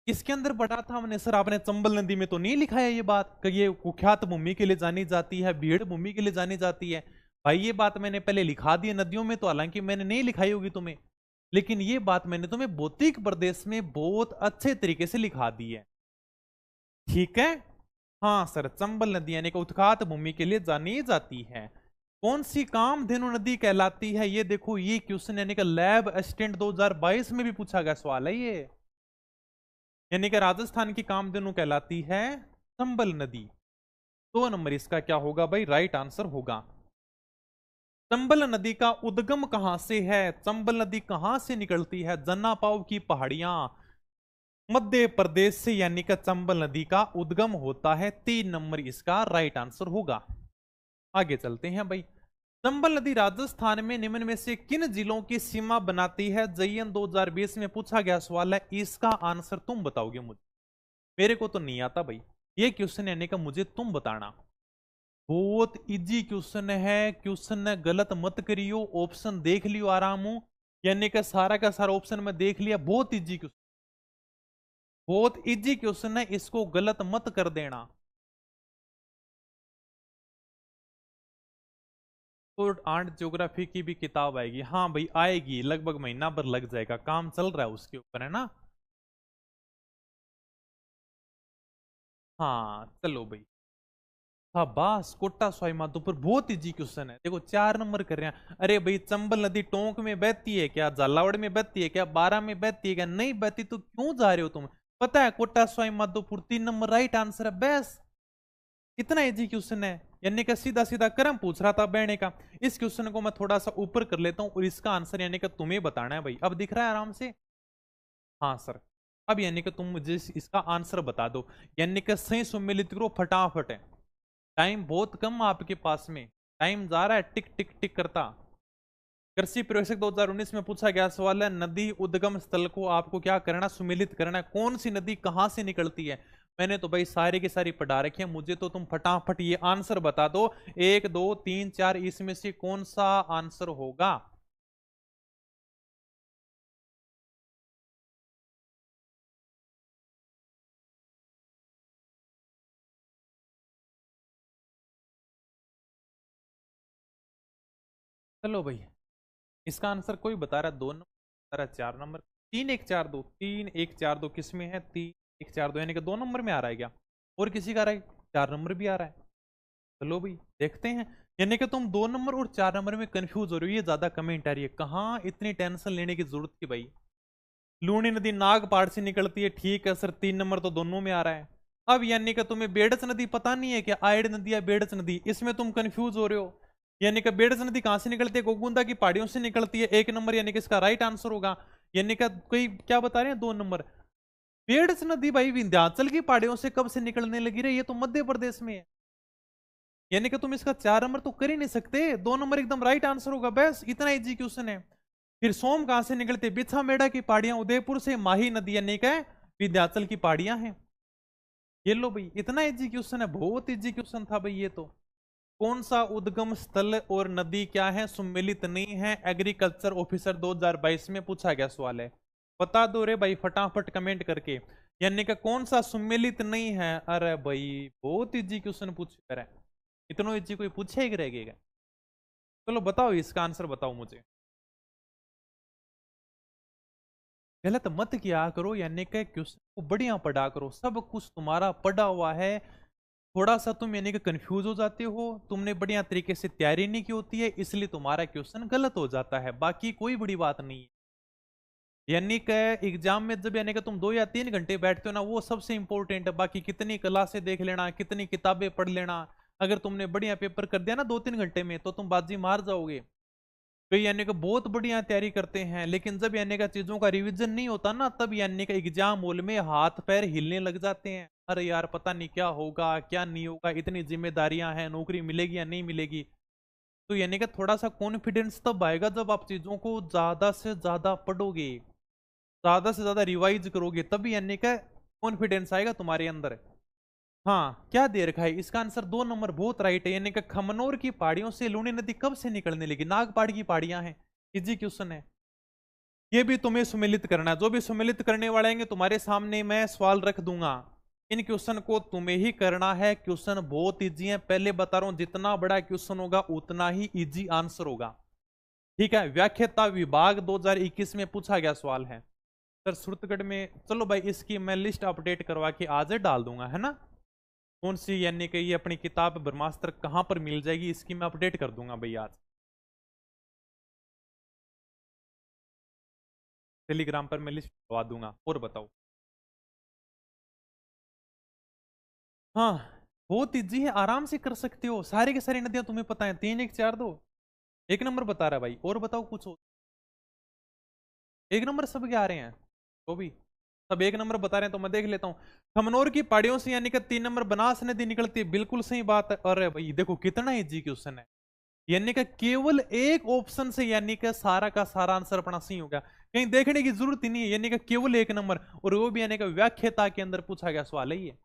इसके अंदर पढ़ा था हमने सर, आपने चंबल नदी में तो नहीं लिखा है ये बात कि ये कुख्यात भूमि के लिए जानी जाती है, भीड़ भूमि के लिए जानी जाती है? भाई ये बात मैंने पहले लिखा दी है नदियों में, तो हालांकि मैंने नहीं लिखाई होगी तुम्हें, लेकिन ये बात मैंने तुम्हें भौतिक प्रदेश में बहुत अच्छे तरीके से लिखा दी है, ठीक है? हाँ सर, चंबल नदी यानी कि उत्खात भूमि के लिए जानी जाती है। कौन सी कामधेनु नदी कहलाती है? ये देखो, ये क्वेश्चन यानी कि लैब असिस्टेंट 2022 में भी पूछा गया सवाल है ये। यानी कि राजस्थान की कामधेनु कहलाती है चंबल नदी। 2 नंबर इसका क्या होगा भाई, राइट आंसर होगा। चंबल नदी का उद्गम कहां से है? चंबल नदी कहां से निकलती है? जन्नापाव की पहाड़ियां, मध्य प्रदेश से, यानी कि चंबल नदी का उद्गम होता है। 3 नंबर इसका राइट आंसर होगा। आगे चलते हैं भाई। चंबल नदी राजस्थान में निम्न में से किन जिलों की सीमा बनाती है? JN 2020 में पूछा गया सवाल है, इसका आंसर तुम बताओगे मुझे, मेरे को तो नहीं आता भाई ये क्वेश्चन, यानी कि मुझे तुम बताना। बहुत इजी क्वेश्चन है, क्वेश्चन गलत मत करियो, ऑप्शन देख लियो आराम हो, यानी कि सारा का सारा ऑप्शन में देख लिया, बहुत इजी क्वेश्चन, बहुत इजी क्वेश्चन है, इसको गलत मत कर देना। तो आर्ट ज्योग्राफी की भी किताब आएगी, हाँ भाई आएगी, लगभग महीना भर लग जाएगा, काम चल रहा है उसके ऊपर, है ना? हाँ चलो भाई, शाबाश, कोटा सवाई माधोपुर, बहुत इजी क्वेश्चन है, देखो 4 नंबर कर रहे हैं। अरे भाई, चंबल नदी टोंक में बहती है क्या? झालावाड़ में बहती है क्या? बारा में बहती है क्या? नहीं बहती तो क्यों जा रहे हो तुम? पता है, Kota Sawai Madhopur, 3 number right answer है, बस इतना इजी क्वेश्चन है। यानी कि सीधा सीधा क्रम पूछ रहा था बहने का। इस क्वेश्चन को मैं थोड़ा सा ऊपर कर लेता हूं और इसका आंसर यानी कि तुम्हें बताना है भाई, अब दिख रहा है आराम से? हाँ सर, अब यानी कि तुम मुझे इसका आंसर बता दो, यानी कि सही सुमेलित करो फटाफट है, टाइम बहुत कम आपके पास में, टाइम जा रहा है टिक टिक टिक करता। कृषि प्रवेशक 2019 में पूछा गया सवाल है, नदी उद्गम स्थल को आपको क्या करना, सुमेलित करना है। कौन सी नदी कहां से निकलती है? मैंने तो भाई सारी की सारी पढ़ा रखी है, मुझे तो तुम फटाफट ये आंसर बता दो, 1 2 3 4 इसमें से कौन सा आंसर होगा? चलो भाई, इसका आंसर कोई बता रहा है 2 नंबर, बता रहा है 4 नंबर। 3 1 4 2, 3 1 4 2 किस में है? 3 1 4 2 यानी कि 2 नंबर में आ रहा है क्या? और किसी का आ रहा है 4 नंबर भी आ रहा है। चलो भाई देखते हैं। यानी कि तुम 2 नंबर और 4 नंबर में कंफ्यूज हो रही हो, ये ज्यादा कमेंट आ रही है। कहाँ इतनी टेंशन लेने की जरूरत थी भाई? लूनी नदी नागपाड़ से निकलती है, ठीक है सर, 3 नंबर तो दोनों में आ रहा है। अब यानी कि तुम्हें बेड़च नदी पता नहीं है क्या? आयड नदी या बेड़च नदी, इसमें तुम कंफ्यूज हो रहे हो। यानी कि बेड़च नदी कहां से निकलती है? गोगुंदा की पहाड़ियों से निकलती है। 1 नंबर यानी कि इसका राइट आंसर होगा। यानी कि कोई क्या बता रहे हैं 2 नंबर। बेड़च नदी भाई विंध्याचल की पहाड़ियों से कब से निकलने लगी रे? ये तो मध्य प्रदेश में है। यानी कि तुम इसका 4 नंबर तो कर ही नहीं सकते, 2 नंबर एकदम राइट आंसर होगा। बस इतना इजी क्वेश्चन है। फिर सोम कहां से निकलते? बिछा मेड़ा की पहाड़ियां उदयपुर से, माही नदी यानी कि विंध्याचल की पहाड़ियां हैं। ये लो भाई, इतना इजी क्वेश्चन है, बहुत इजी क्वेश्चन था भाई ये तो। कौन सा उद्गम स्थल और नदी क्या है सम्मिलित नहीं है? एग्रीकल्चर ऑफिसर 2022 में पूछा गया सवाल है। बता दो रे भाई फटाफट कमेंट करके। यानी कि कौन सा सम्मिलित नहीं है? अरे भाई बहुत इजी क्वेश्चन पूछ कर है, इतना इजी कोई पूछे ही रहेगा? चलो बताओ इसका आंसर बताओ मुझे। गलत मत किया करो, यानी कि क्वेश्चन को बढ़िया पढ़ा करो, सब कुछ तुम्हारा पढ़ा हुआ है। थोड़ा सा तुम यानी कि कंफ्यूज हो जाते हो, तुमने बढ़िया तरीके से तैयारी नहीं की होती है, इसलिए तुम्हारा क्वेश्चन गलत हो जाता है, बाकी कोई बड़ी बात नहीं है। यानी कि एग्जाम में जब यानी कि तुम 2 या 3 घंटे बैठते हो ना, वो सबसे इंपॉर्टेंट है। बाकी कितनी क्लासें देख लेना, कितनी किताबें पढ़ लेना, अगर तुमने बढ़िया पेपर कर दिया ना 2-3 घंटे में, तो तुम बाजी मार जाओगे। तो यानी कि बहुत बढ़िया तैयारी करते हैं, लेकिन जब यानी का चीजों का रिवीजन नहीं होता ना, तब यानी का एग्जाम हॉल में हाथ पैर हिलने लग जाते हैं। अरे यार पता नहीं क्या होगा क्या नहीं होगा, इतनी जिम्मेदारियां हैं, नौकरी मिलेगी या नहीं मिलेगी। तो यानी कि थोड़ा सा कॉन्फिडेंस तब आएगा जब आप चीजों को ज्यादा से ज्यादा पढ़ोगे, ज्यादा से ज्यादा रिवाइज करोगे, तभी यानी का कॉन्फिडेंस आएगा तुम्हारे अंदर। हाँ क्या दे रखा है? इसका आंसर 2 नंबर बहुत राइट है। यानी कि खमनोर की पहाड़ियों से लूनी नदी कब से निकलने लगी? नागपाड़ की पहाड़ियां हैं। इजी क्वेश्चन है। ये भी तुम्हें सुमेलित करना है, जो भी सुमेलित करने वाले हैं तुम्हारे सामने मैं सवाल रख दूंगा, इन क्वेश्चन को तुम्हें ही करना है। क्वेश्चन बहुत इजी है, पहले बता रहा हूं, जितना बड़ा क्वेश्चन होगा उतना ही इजी आंसर होगा। ठीक है, व्याख्याता विभाग 2021 में पूछा गया सवाल है सर सूरतगढ़ में। चलो भाई इसकी मैं लिस्ट अपडेट करवा के आज डाल दूंगा, है ना? कौन सी यानी कि ये अपनी किताब ब्रह्मास्त्र कहां पर मिल जाएगी, इसकी मैं अपडेट कर दूंगा भाई आज टेलीग्राम पर, मैं लिस्ट करवा दूंगा। और बताओ। हाँ बहुत इजी है, आराम से कर सकते हो, सारी की सारी नदियां तुम्हें पता है। 3 1 4 2, 1 नंबर बता रहा है भाई। और बताओ कुछ हो। 1 नंबर सब के आ रहे हैं तो भी, सब 1 नंबर बता रहे हैं, तो मैं देख लेता हूँ। खमनोर की पहाड़ियों से यानी कि 3 नंबर बनास नदी निकलती है, बिल्कुल सही बात है। अरे भाई देखो कितना इजी क्वेश्चन है, यानी कि केवल एक ऑप्शन से यानी कि सारा का सारा आंसर अपना सही होगा, कहीं देखने की जरूरत ही नहीं है। यानी कि केवल 1 नंबर, और वो भी यानी कि व्याख्याता के अंदर पूछा गया सवाल है ये।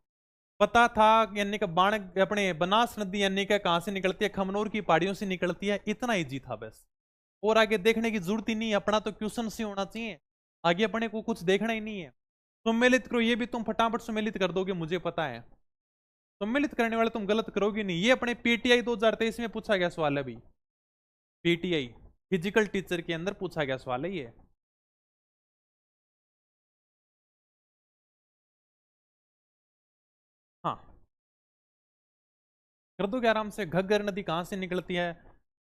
पता था यानी कि बाण अपने बनास नदी यानी कि कहां से निकलती है? खमनोर की पहाड़ियों से निकलती है, इतना इजी था बस। और आगे देखने की जरूरत ही नहीं है, अपना तो क्वेश्चन से होना चाहिए, आगे अपने को कुछ देखना ही नहीं है। सम्मिलित करो, ये भी तुम फटाफट सम्मिलित कर दोगे मुझे पता है। सम्मिलित करने वाले तुम गलत करोगे नहीं। ये अपने पीटीआई 2023 में पूछा गया सवाल है अभी, पीटीआई फिजिकल टीचर के अंदर पूछा गया सवाल है ये। हाँ कर दोगे आराम से। घग्गर नदी कहां से निकलती है?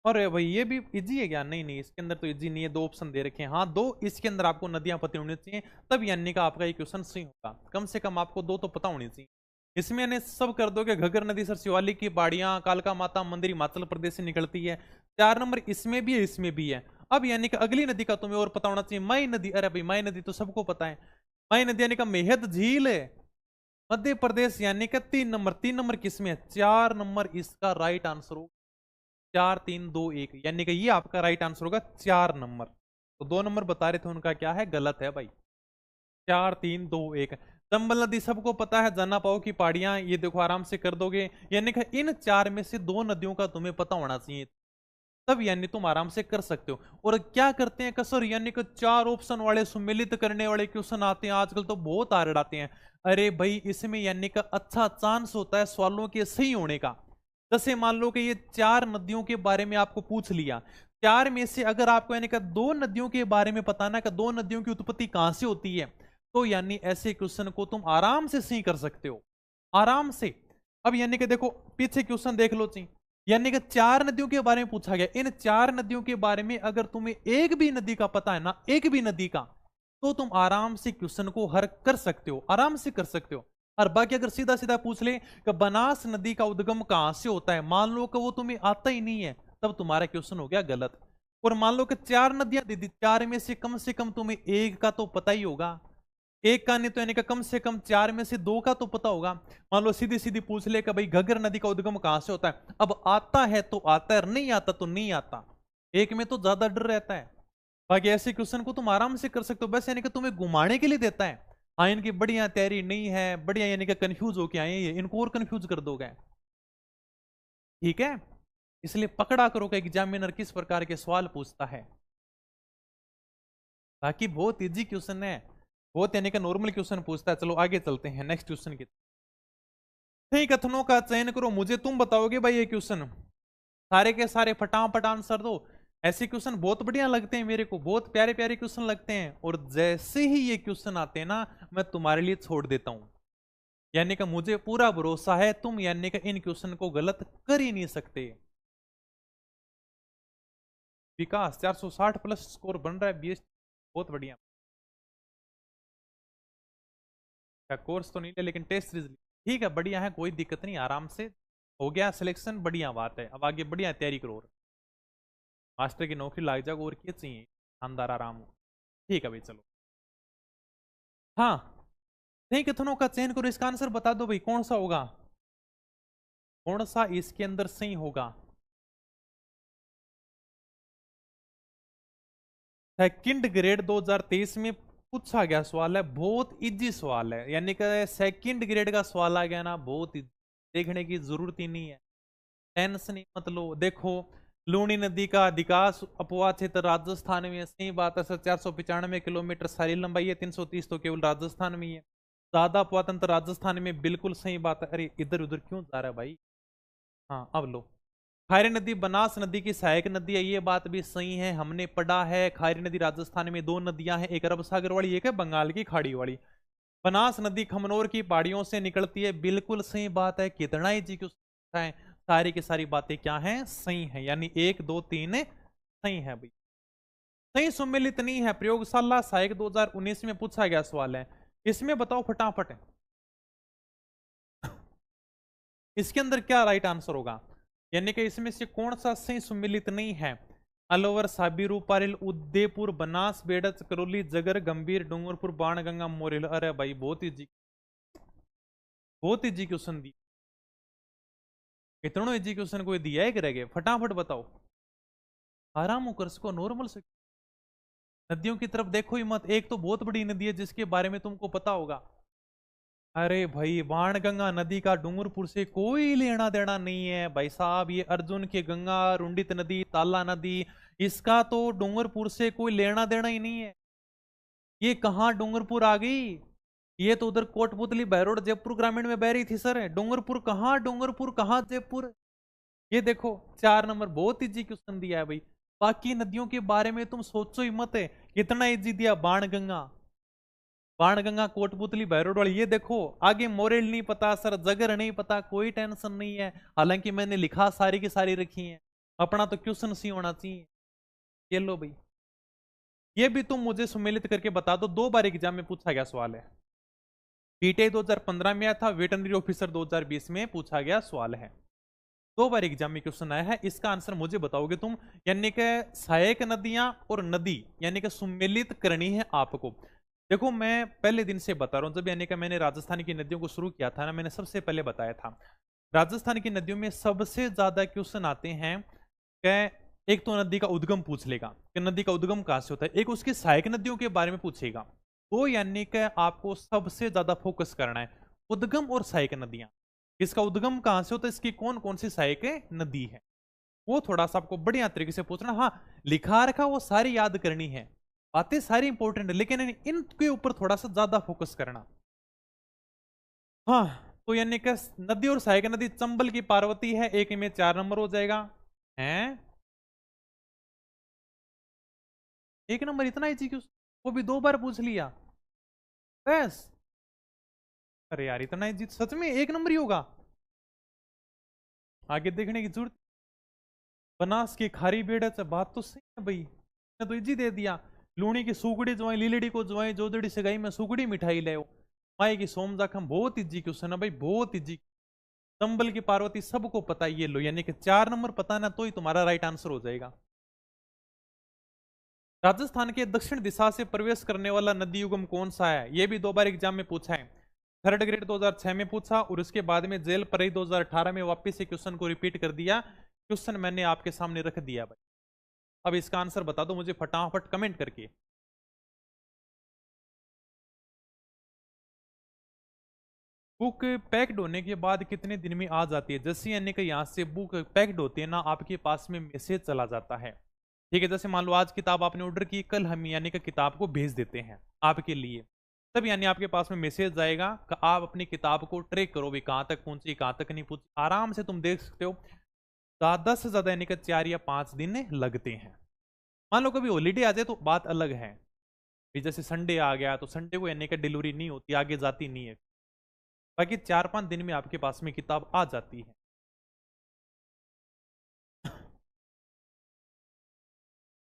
अरे भाई ये भी इजी है क्या? नहीं नहीं, इसके अंदर तो इजी नहीं है, 2 ऑप्शन दे रखे हैं। हाँ 2, इसके अंदर आपको नदियां पता होनी चाहिए, तब यानी का आपका ये क्वेश्चन सही होगा। कम से कम आपको 2 तो पता होनी चाहिए। इसमें यानी सब कर दोगे। घग्गर नदी सर शिवालिक की पहाड़ियां, कालका माता मंदिर हिमाचल प्रदेश से निकलती है। 4 नंबर इसमें भी है, इसमें भी है। अब यानी कि अगली नदी का तुम्हें और पता होना चाहिए, माई नदी। अरे भाई माई नदी तो सबको पता है, माई नदी यानी का मेहद झील है, मध्य प्रदेश। यानी कि 3 नंबर, 3 नंबर किसमें है? 4 नंबर इसका राइट आंसर हो। 4 3 2 1 यानी कि ये आपका राइट आंसर होगा 4 नंबर। तो 2 नंबर बता रहे थे उनका क्या है, गलत है भाई। 4 3 2 1। चंबल नदी सबको पता है, जाना पाओ की पहाड़ियां, ये देखो आराम से कर दोगे। यानी कि इन 4 में से 2 नदियों का तुम्हें पता होना चाहिए, तब यानी तुम आराम से कर सकते हो। और क्या करते हैं कसर, यानी कि 4 ऑप्शन वाले सम्मिलित करने वाले क्वेश्चन आते हैं आजकल तो बहुत आ रड़ाते हैं। अरे भाई इसमें यानी कि अच्छा चांस होता है सवालों के सही होने का। जैसे मान लो कि ये 4 नदियों के बारे में आपको पूछ लिया, चार में से अगर आपको यानी कि दो नदियों के बारे में पता ना कि दो नदियों की उत्पत्ति कहां से होती है, तो यानी ऐसे क्वेश्चन को तुम आराम से सही कर सकते हो, आराम से। अब यानी कि देखो पीछे क्वेश्चन देख लो ची, यानी कि चार नदियों के बारे में पूछा गया। इन चार नदियों के बारे में अगर तुम्हें एक भी नदी का पता है ना, एक भी नदी का, तो तुम आराम से क्वेश्चन को हल कर सकते हो, आराम से कर सकते हो। और बाकी अगर सीधा सीधा पूछ ले कि बनास नदी का उद्गम कहां से होता है, मान लो कि वो तुम्हें आता ही नहीं है, तब तुम्हारा क्वेश्चन हो गया गलत। और मान लो कि चार नदियां दे दी, चार में से कम तुम्हें एक का तो पता ही होगा, एक का नहीं तो यानी कि कम से कम चार में से दो का तो पता होगा। मान लो सीधी सीधी पूछ ले कि भाई घग्गर नदी का उद्गम कहां से होता है, अब आता है तो आता है, नहीं आता तो नहीं आता, एक में तो ज्यादा डर रहता है। बाकी ऐसे क्वेश्चन को तुम आराम से कर सकते हो, बस यानी कि तुम्हें घुमाने के लिए देता है। हाँ इनकी बढ़िया तैयारी नहीं है, बढ़िया यानी कि कंफ्यूज होके आए हैं, इनको और कंफ्यूज कर दोगे, ठीक है। इसलिए पकड़ा करो कि एग्जामिनर किस प्रकार के सवाल पूछता है। बाकी बहुत इजी क्वेश्चन है, बहुत यानी कि नॉर्मल क्वेश्चन पूछता है। चलो आगे चलते हैं नेक्स्ट क्वेश्चन की। सही कथनों का चयन करो, मुझे तुम बताओगे भाई ये क्वेश्चन, सारे के सारे फटाफट आंसर दो। ऐसे क्वेश्चन बहुत बढ़िया लगते हैं मेरे को, बहुत प्यारे प्यारे क्वेश्चन लगते हैं, और जैसे ही ये क्वेश्चन आते हैं ना, मैं तुम्हारे लिए छोड़ देता हूं। यानी कि मुझे पूरा भरोसा है तुम यानी कि इन क्वेश्चन को गलत कर ही नहीं सकते। विकास 460 प्लस स्कोर बन रहा है बीएस, बहुत बढ़िया। कोर्स तो नहीं ले लेकिन टेस्ट सीरीज ठीक है, बढ़िया है, कोई दिक्कत नहीं, आराम से हो गया सिलेक्शन, बढ़िया बात है। अब आगे बढ़िया तैयारी करो, मास्टर की नौकरी लग जाएगा, और क्या चाहिए, शानदार आराम हो। ठीक है भाई चलो। हाँ सही कथनों का चयन करो, इसका आंसर बता दो भाई कौन सा होगा, कौन सा इसके अंदर सही होगा। सेकंड ग्रेड 2023 में पूछा गया सवाल है, बहुत इजी सवाल है, यानी कि सेकंड ग्रेड का सवाल आ गया ना, बहुत देखने की जरूरत ही नहीं है, टेंशन ही मत लो। देखो लूनी नदी का अधिकांश अपवाद क्षेत्र राजस्थान में है, सही बात है सर, 495 किलोमीटर सारी लंबाई है, 330 तो केवल राजस्थान में ही है। ज्यादा अपवाद अंतर राजस्थान में, बिल्कुल सही बात है। अरे इधर उधर क्यों जा रहा है भाई। हाँ अब लो, खारी नदी बनास नदी की सहायक नदी है, ये बात भी सही है, हमने पढ़ा है। खारी नदी राजस्थान में दो नदियां हैं, एक अरब सागर वाली, एक है बंगाल की खाड़ी वाली। बनास नदी खमनोर की पहाड़ियों से निकलती है, बिल्कुल सही बात है। कितना ही जी क्यों है, सारी की सारी बातें क्या हैं, सही है, यानी एक दो तीन सही है भाई। सही सुमेलित नहीं है, प्रयोगशाला सहायक 2019 में पूछा गया सवाल है, इसमें बताओ फटाफट इसके अंदर क्या राइट आंसर होगा, यानी कि इसमें से कौन सा सही सुमिलित नहीं है। अलवर साबिरू पारिल उदयपुर बनास बेड़च करौली जगर गंभीर डूंगरपुर बाणगंगा मोरेल। अरे भाई बहुत इजी, बहुत इजी क्वेश्चन दी, इतना इजी क्वेश्चन कोई दिया है कि रह गए, फटाफट बताओ, आराम कर सको, नॉर्मल से। नदियों की तरफ देखो ही मत, एक तो बहुत बड़ी नदी है जिसके बारे में तुमको पता होगा। अरे भाई बाणगंगा नदी का डूंगरपुर से कोई लेना देना नहीं है भाई साहब, ये अर्जुन की गंगा, रुंडित नदी, ताला नदी, इसका तो डूंगरपुर से कोई लेना देना ही नहीं है। ये कहाँ डूंगरपुर आ गई, ये तो उधर कोटपुतली बहरोड जयपुर ग्रामीण में बह रही थी सर, डूंगरपुर कहाँ जयपुर। ये देखो 4 नंबर, बहुत इजी क्वेश्चन दिया है भाई। बाकी नदियों के बारे में तुम सोचो ही मत है, कितना इजी दिया। बाणगंगा, बाणगंगा कोटपुतली भैरोड वाली, ये देखो आगे मोरेल नहीं पता सर, जगर नहीं पता, कोई टेंशन नहीं है, हालांकि मैंने लिखा सारी की सारी रखी है, अपना तो क्वेश्चन सी होना चाहिए। ये लो भाई, ये भी तुम मुझे सुमेलित करके बता दो, 2 बार एग्जाम में पूछा गया सवाल है। पीटीआई 2015 में आया था, वेटनरी ऑफिसर 2020 में पूछा गया सवाल है, 2 बार एग्जाम में क्वेश्चन आया है। इसका आंसर मुझे बताओगे तुम, यानी कि सहायक नदियां और नदी यानी कि सुमेलित करनी है आपको। देखो मैं पहले दिन से बता रहा हूं, जब यानी कि मैंने राजस्थान की नदियों को शुरू किया था ना, मैंने सबसे पहले बताया था राजस्थान की नदियों में सबसे ज्यादा क्वेश्चन आते हैं कि एक तो नदी का उद्गम पूछ लेगा कि नदी का उद्गम कहां से होता है, एक उसकी सहायक नदियों के बारे में पूछेगा, तो यानी कि आपको सबसे ज्यादा फोकस करना है उद्गम और सहायक नदियां, इसका उद्गम कहां से होता है, इसकी कौन कौन सी सहायक नदी है, वो थोड़ा सा आपको बढ़िया तरीके से पूछना। हाँ लिखा रखा वो सारी याद करनी है, बातें सारी इंपॉर्टेंट है, लेकिन इनके ऊपर थोड़ा सा ज्यादा फोकस करना। हाँ तो यानी कि नदी और सहायक नदी, चंबल की पार्वती है, एक में 4 नंबर हो जाएगा, हैं एक नंबर इतना इजी क्यों, वो भी 2 बार पूछ लिया बस। अरे यार इतना इजी सच में एक नंबर ही होगा, आगे देखने की जरूरत। बनास की खारी बेड़ है, बात तो सही है भाई, ने तो इजी दे दिया। लूणी की सुगड़ी ज्वाई, लीलड़ी को ज्वाई, जोदड़ी सगाई में सुगड़ी मिठाई ले, माई की सोम जाखम, बहुत इजी क्वेश्चन है भाई, बहुत इजी। चंबल की पार्वती सबको पता है, ये लो, यानी कि 4 नंबर पता ना तो ही तुम्हारा राइट आंसर हो जाएगा। राजस्थान के दक्षिण दिशा से प्रवेश करने वाला नदी युगम कौन सा है, यह भी 2 बार एग्जाम में पूछा है। थर्ड ग्रेड 2006 में पूछा और उसके बाद में जेल पर 2018 में वापस से क्वेश्चन को रिपीट कर दिया। क्वेश्चन मैंने आपके सामने रख दिया भाई, अब इसका आंसर बता दो मुझे फटाफट कमेंट करके। बुक पैक्ड होने के बाद कितने दिन में आ जाती है, जैसे यानी कि यहाँ से बुक पैक्ड होती है ना, आपके पास में मैसेज चला जाता है। ठीक है, जैसे मान लो आज किताब आपने ऑर्डर की, कल हम यानी कि किताब को भेज देते हैं आपके लिए, तब यानी आपके पास में मैसेज आएगा कि आप अपनी किताब को ट्रैक करो भी, कहाँ तक पहुंची कहाँ तक नहीं पहुंची, आराम से तुम देख सकते हो। ज्यादा से ज्यादा यानी कि 4 या 5 दिन लगते हैं। मान लो कभी हॉलीडे आ जाए तो बात अलग है, भी जैसे संडे आ गया तो संडे को यानी कि डिलीवरी नहीं होती, आगे जाती नहीं है, बाकी 4-5 दिन में आपके पास में किताब आ जाती है।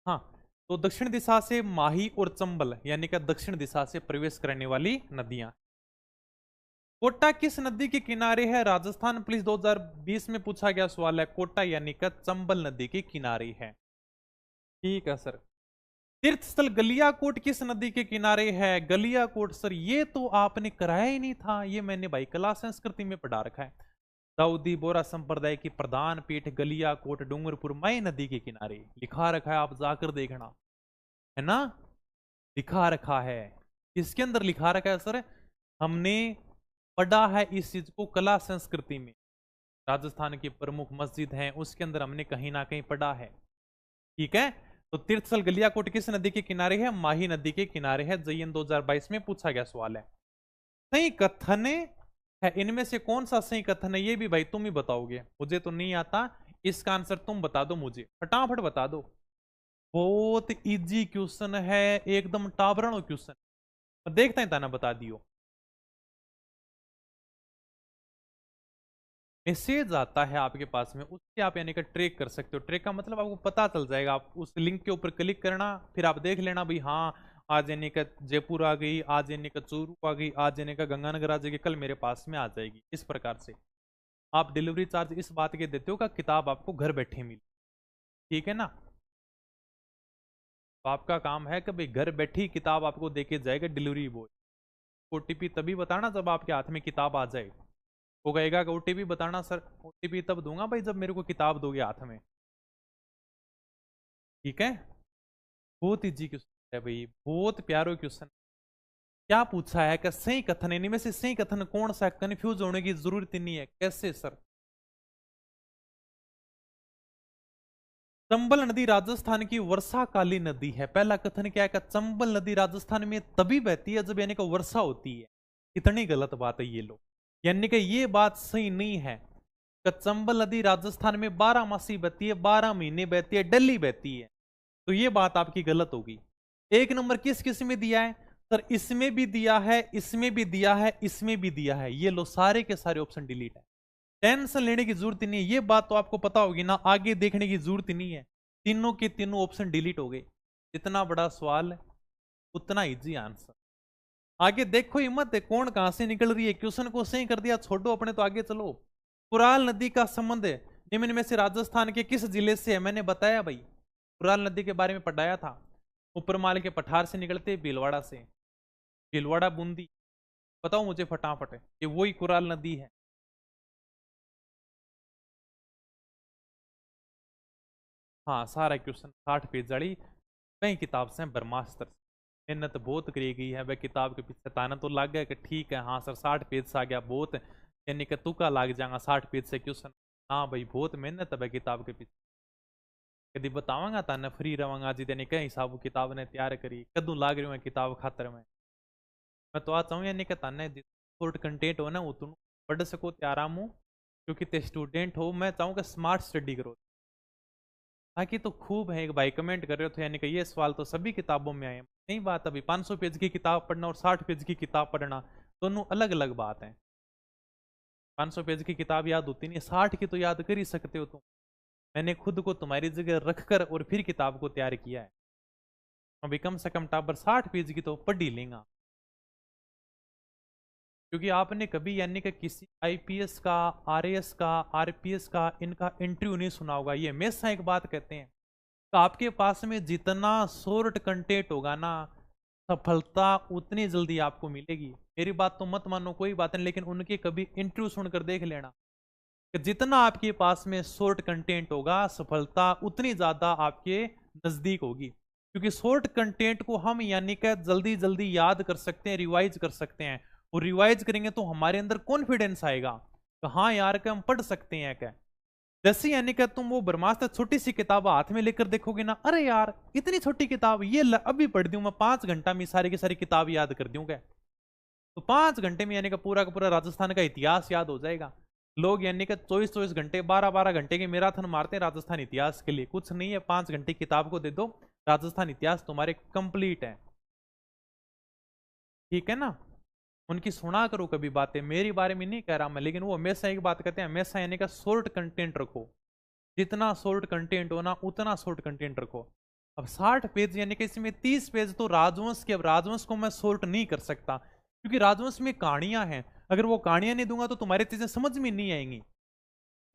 हाँ, तो दक्षिण दिशा से माही और चंबल यानी कि दक्षिण दिशा से प्रवेश करने वाली नदियां। कोटा किस नदी के किनारे है, राजस्थान पुलिस 2020 में पूछा गया सवाल है, कोटा यानी कि चंबल नदी के किनारे है। ठीक है सर। तीर्थ स्थल गलियाकोट किस नदी के किनारे है, गलियाकोट सर ये तो आपने कराया ही नहीं था, ये मैंने भाई कला संस्कृति में पढ़ा रखा है। दाऊदी बोरा संप्रदाय की प्रधान पीठ गलियाकोट डूंगरपुर मई नदी के किनारे लिखा रखा है, आप जाकर देखना, है ना, लिखा रखा है। किसके अंदर लिखा रखा है सर, हमने पढ़ा है इस चीज को कला संस्कृति में, राजस्थान की प्रमुख मस्जिद है उसके अंदर हमने कहीं ना कहीं पढ़ा है। ठीक है, तो तीर्थस्थल गलियाकोट किस नदी के किनारे है, माही नदी के किनारे है, जयन 2022 में पूछा गया सवाल है। सही कथन है, इनमें से कौन सा सही कथन है, ये भी भाई तुम ही बताओगे, मुझे तो नहीं आता, इसका आंसर तुम बता दो, मुझे फटाफट बता दो। बहुत इजी क्वेश्चन है, एकदम टावरण क्वेश्चन, देखता ही था ना, बता दियो। मैसेज आता है आपके पास में, उससे आप यानी कि ट्रैक कर सकते हो, ट्रैक का मतलब आपको पता चल जाएगा, आप उस लिंक के ऊपर क्लिक करना, फिर आप देख लेना भाई, हाँ आज यानी कि जयपुर आ गई, आज यानी कि चूरू आ गई, आज यानी कि गंगानगर आ जाएगी, कल मेरे पास में आ जाएगी, इस प्रकार से। आप डिलीवरी चार्ज इस बात के देते हो कि किताब आपको घर बैठे मिली, ठीक है ना। तो आपका काम है कि भाई घर बैठी किताब आपको देके जाएगा डिलीवरी बॉय। ओटीपी तभी बताना जब आपके हाथ में किताब आ जाए, वो कहेगा कि ओटीपी बताना सर, ओटीपी तब दूंगा भाई जब मेरे को किताब दोगे हाथ में। ठीक है, बहुत इजी क्वेश्चन है भाई, बहुत प्यारो क्वेश्चन। क्या पूछा है कि सही कथन, इनमें से सही कथन कौन सा है, कंफ्यूज होने की जरूरत नहीं है, कैसे सर। चंबल नदी राजस्थान की वर्षाकालीन नदी है, पहला कथन क्या है कि चंबल नदी राजस्थान में तभी बहती है जब यानी कि वर्षा होती है, इतनी गलत बात है ये लो, यानी कि ये बात सही नहीं है कि चंबल नदी राजस्थान में 12 मासी बहती है, 12 महीने बहती है, डेली बहती है, तो ये बात आपकी गलत होगी। एक नंबर किस किस में दिया है सर, इसमें भी दिया है, इसमें भी दिया है, इसमें भी दिया है, ये लो सारे के सारे ऑप्शन डिलीट है, टेंशन लेने की जरूरत नहीं है, ये बात तो आपको पता होगी ना, आगे देखने की जरूरत नहीं है, तीनों के तीनों ऑप्शन डिलीट हो गए। जितना बड़ा सवाल उतना इजी आंसर, आगे देखो हिम्मत है कौन कहां से निकल रही है, क्वेश्चन को सही कर दिया छोड़ो अपने, तो आगे चलो। कुराल नदी का संबंध निम्न में से राजस्थान के किस जिले से है, मैंने बताया भाई, कुराल नदी के बारे में पढ़ाया था, ऊपरमाल के पठार से निकलते भीलवाड़ा से, भीलवाड़ा बूंदी, बताओ मुझे फटाफट, ये वही कुराल नदी है। हाँ सारा क्वेश्चन 60 पेज वाली, कई किताब से ब्रह्मास्त्र से मेहनत बहुत करी गई है, वह किताब के पीछे ताना तो लग गया कि ठीक है हाँ सर 60 पेज से आ गया बहुत, यानी कि तुका लग जाएगा 60 पेज से क्वेश्चन, हाँ भाई बहुत मेहनत है वह किताब के पीछे, कभी बतावांगा ताने फ्री रवांगा जी, यानी कई हिसाब किताब ने तैयार करी, कदू लाग रही हूँ किताब खातर में, मैं तो आता हूँ यानी कि ताने जितना कंटेंट हो ना उतना पढ़ सको, तैयार हूँ, क्योंकि ते स्टूडेंट हो, मैं चाहूँ कि स्मार्ट स्टडी करो। बाकी तो खूब है। एक भाई कमेंट कर रहे हो तो यानी कि ये सवाल तो सभी किताबों में आए हैं। नहीं बात अभी 500 पेज की किताब पढ़ना और 60 पेज की किताब पढ़ना दोनों अलग अलग बात है। 500 पेज की किताब याद होती नहीं, 60 की तो याद कर ही सकते हो तुम। मैंने खुद को तुम्हारी जगह रखकर और फिर किताब को तैयार किया है। अभी कम से कम टाबर 60 पेज की तो पढ़ ही लेंगे। क्योंकि आपने कभी यानी कि किसी आईपीएस का, आरएएस का, आरपीएस का इनका इंटरव्यू नहीं सुना होगा। ये हमेशा एक बात कहते हैं, तो आपके पास में जितना शॉर्ट कंटेंट होगा ना, सफलता उतनी जल्दी आपको मिलेगी। मेरी बात तो मत मानो कोई बात नहीं, लेकिन उनके कभी इंटरव्यू सुनकर देख लेना कि जितना आपके पास में शॉर्ट कंटेंट होगा, सफलता उतनी ज्यादा आपके नजदीक होगी। क्योंकि शॉर्ट कंटेंट को हम यानी कि जल्दी जल्दी याद कर सकते हैं, रिवाइज कर सकते हैं, और रिवाइज करेंगे तो हमारे अंदर कॉन्फिडेंस आएगा कि हाँ यार कि हम पढ़ सकते हैं क्या। जैसे यानी कि तुम वो ब्रह्मास्त्र छोटी सी किताब हाथ में लेकर देखोगे ना, अरे यार इतनी छोटी किताब, ये अभी पढ़ दूं मैं 5 घंटा में सारी की सारी किताब याद कर दूंगा। तो 5 घंटे में यानी कि पूरा का पूरा राजस्थान का इतिहास याद हो जाएगा। लोग यानी कि 24-24 घंटे, 12-12 घंटे के मैराथन मारते हैं राजस्थान इतिहास के लिए। कुछ नहीं है, 5 घंटे किताब को दे दो, राजस्थान इतिहास तुम्हारे कंप्लीट है। ठीक है ना। उनकी सुना करो कभी बातें, मेरी बारे में नहीं कह रहा मैं, लेकिन वो हमेशा एक बात कहते हैं, हमेशा यानी कि शॉर्ट कंटेंट रखो। जितना शॉर्ट कंटेंट हो ना उतना शॉर्ट कंटेंट रखो। अब 60 पेज यानी कि इसमें 30 पेज तो राजवंश के। अब राजवंश को मैं शॉर्ट नहीं कर सकता क्योंकि राजवंश में कहानियां हैं। अगर वो कहानियां नहीं दूंगा तो तुम्हारी चीजें समझ में नहीं आएंगी,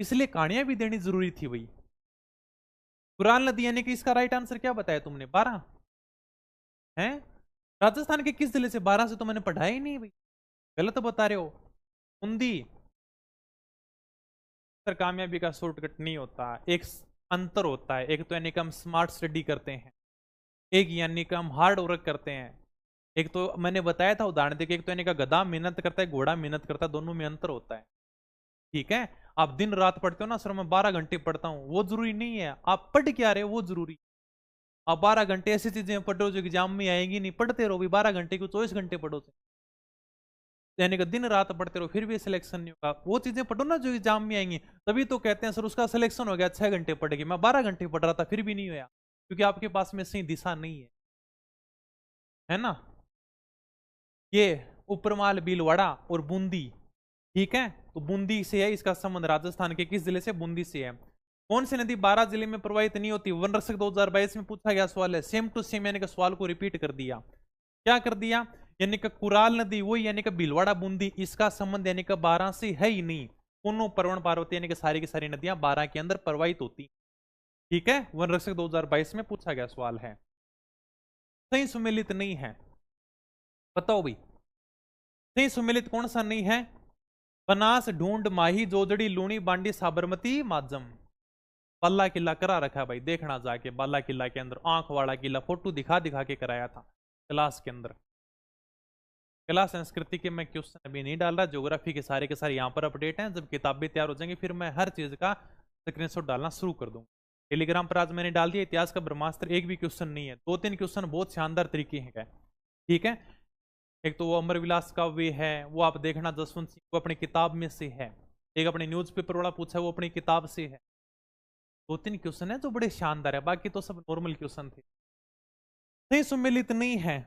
इसलिए कहानियां भी देनी जरूरी थी भाई। कुरान नदी यानी कि इसका राइट आंसर क्या बताया तुमने? 12 है। राजस्थान के किस जिले से? 12 से तो मैंने पढ़ा ही नहीं भाई, गलत बता रहे हो। बूंदी। सर कामयाबी का शॉर्टकट नहीं होता, एक अंतर होता है। एक तो यानी कि हम स्मार्ट स्टडी करते हैं, एक यानी कि हम हार्ड वर्क करते हैं। एक तो मैंने बताया था उदाहरण देके, एक तो यानी कि गधा मेहनत करता है, घोड़ा मेहनत करता है, दोनों में अंतर होता है। ठीक है। आप दिन रात पढ़ते हो ना, सर मैं 12 घंटे पढ़ता हूँ, वो जरूरी नहीं है। आप पढ़ क्या रहे हो वो जरूरी। आप 12 घंटे ऐसी चीजें पढ़ रहे हो जो एग्जाम में आएंगी नहीं, पढ़ते रहो भी 12 घंटे को 24 घंटे पढ़ो। यानी कि दिन रात पढ़ते रहो फिर भी सिलेक्शन नहीं होगा। वो चीजें पढ़ो ना जो एग्जाम में आएंगी, तभी तो कहते हैं सर उसका सिलेक्शन हो गया 6 घंटे पढ़ेगी। मैं 12 घंटे पढ़ रहा था फिर भी नहीं हुआ, क्योंकि आपके पास में सही दिशा नहीं है ना। ये उपरमाल, भीलवाड़ा और बूंदी। ठीक है, तो बूंदी से है इसका संबंध। राजस्थान के किस जिले से? बूंदी से है। कौन सी नदी 12 जिले में प्रवाहित नहीं होती? वन रक्षक 2022 में पूछा गया सवाल है, सेम टू सेम यानी कि सवाल को रिपीट कर दिया। क्या कर दिया? यानी कि कुराल नदी वही यानी कि भीलवाड़ा बूंदी, इसका संबंध यानी कि 12 से है ही नहीं। दोनों परवण पार्वती यानी कि सारी की सारी नदियां 12 के अंदर प्रवाहित होती। ठीक है, वन रक्षक 2022 में पूछा गया सवाल है। सही सुमेलित नहीं है, बताओ भाई सही सुमेलित कौन सा नहीं है? बनास, ढूंढ, माही, जोजड़ी, लूणी, बांडी, साबरमती, माजम। बाला किला करा रखा है भाई, देखना जाके बाला किला के अंदर। आंख वाला किला फोटो दिखा दिखा के कराया था क्लास के अंदर। कला संस्कृति के मैं क्वेश्चन अभी नहीं डाल रहा, ज्योग्राफी के सारे यहाँ पर अपडेट हैं। जब किताबें तैयार हो जाएंगी फिर मैं हर चीज का स्क्रीनशॉट डालना शुरू कर दूंगा। टेलीग्राम पर आज मैंने डाल दिया। इतिहास का ब्रह्मास्त्र एक भी क्वेश्चन नहीं है, 2-3 क्वेश्चन बहुत शानदार तरीके हैं। ठीक है, एक तो वो अमर विलास का वे है, वो आप देखना, जसवंत सिंह को अपनी किताब में से है। एक अपने न्यूज़पेपर वाला पूछा है, वो अपनी किताब से है। 2-3 क्वेश्चन है जो बड़े शानदार है, बाकी तो सब नॉर्मल क्वेश्चन थे। सही सुमेलित नहीं है।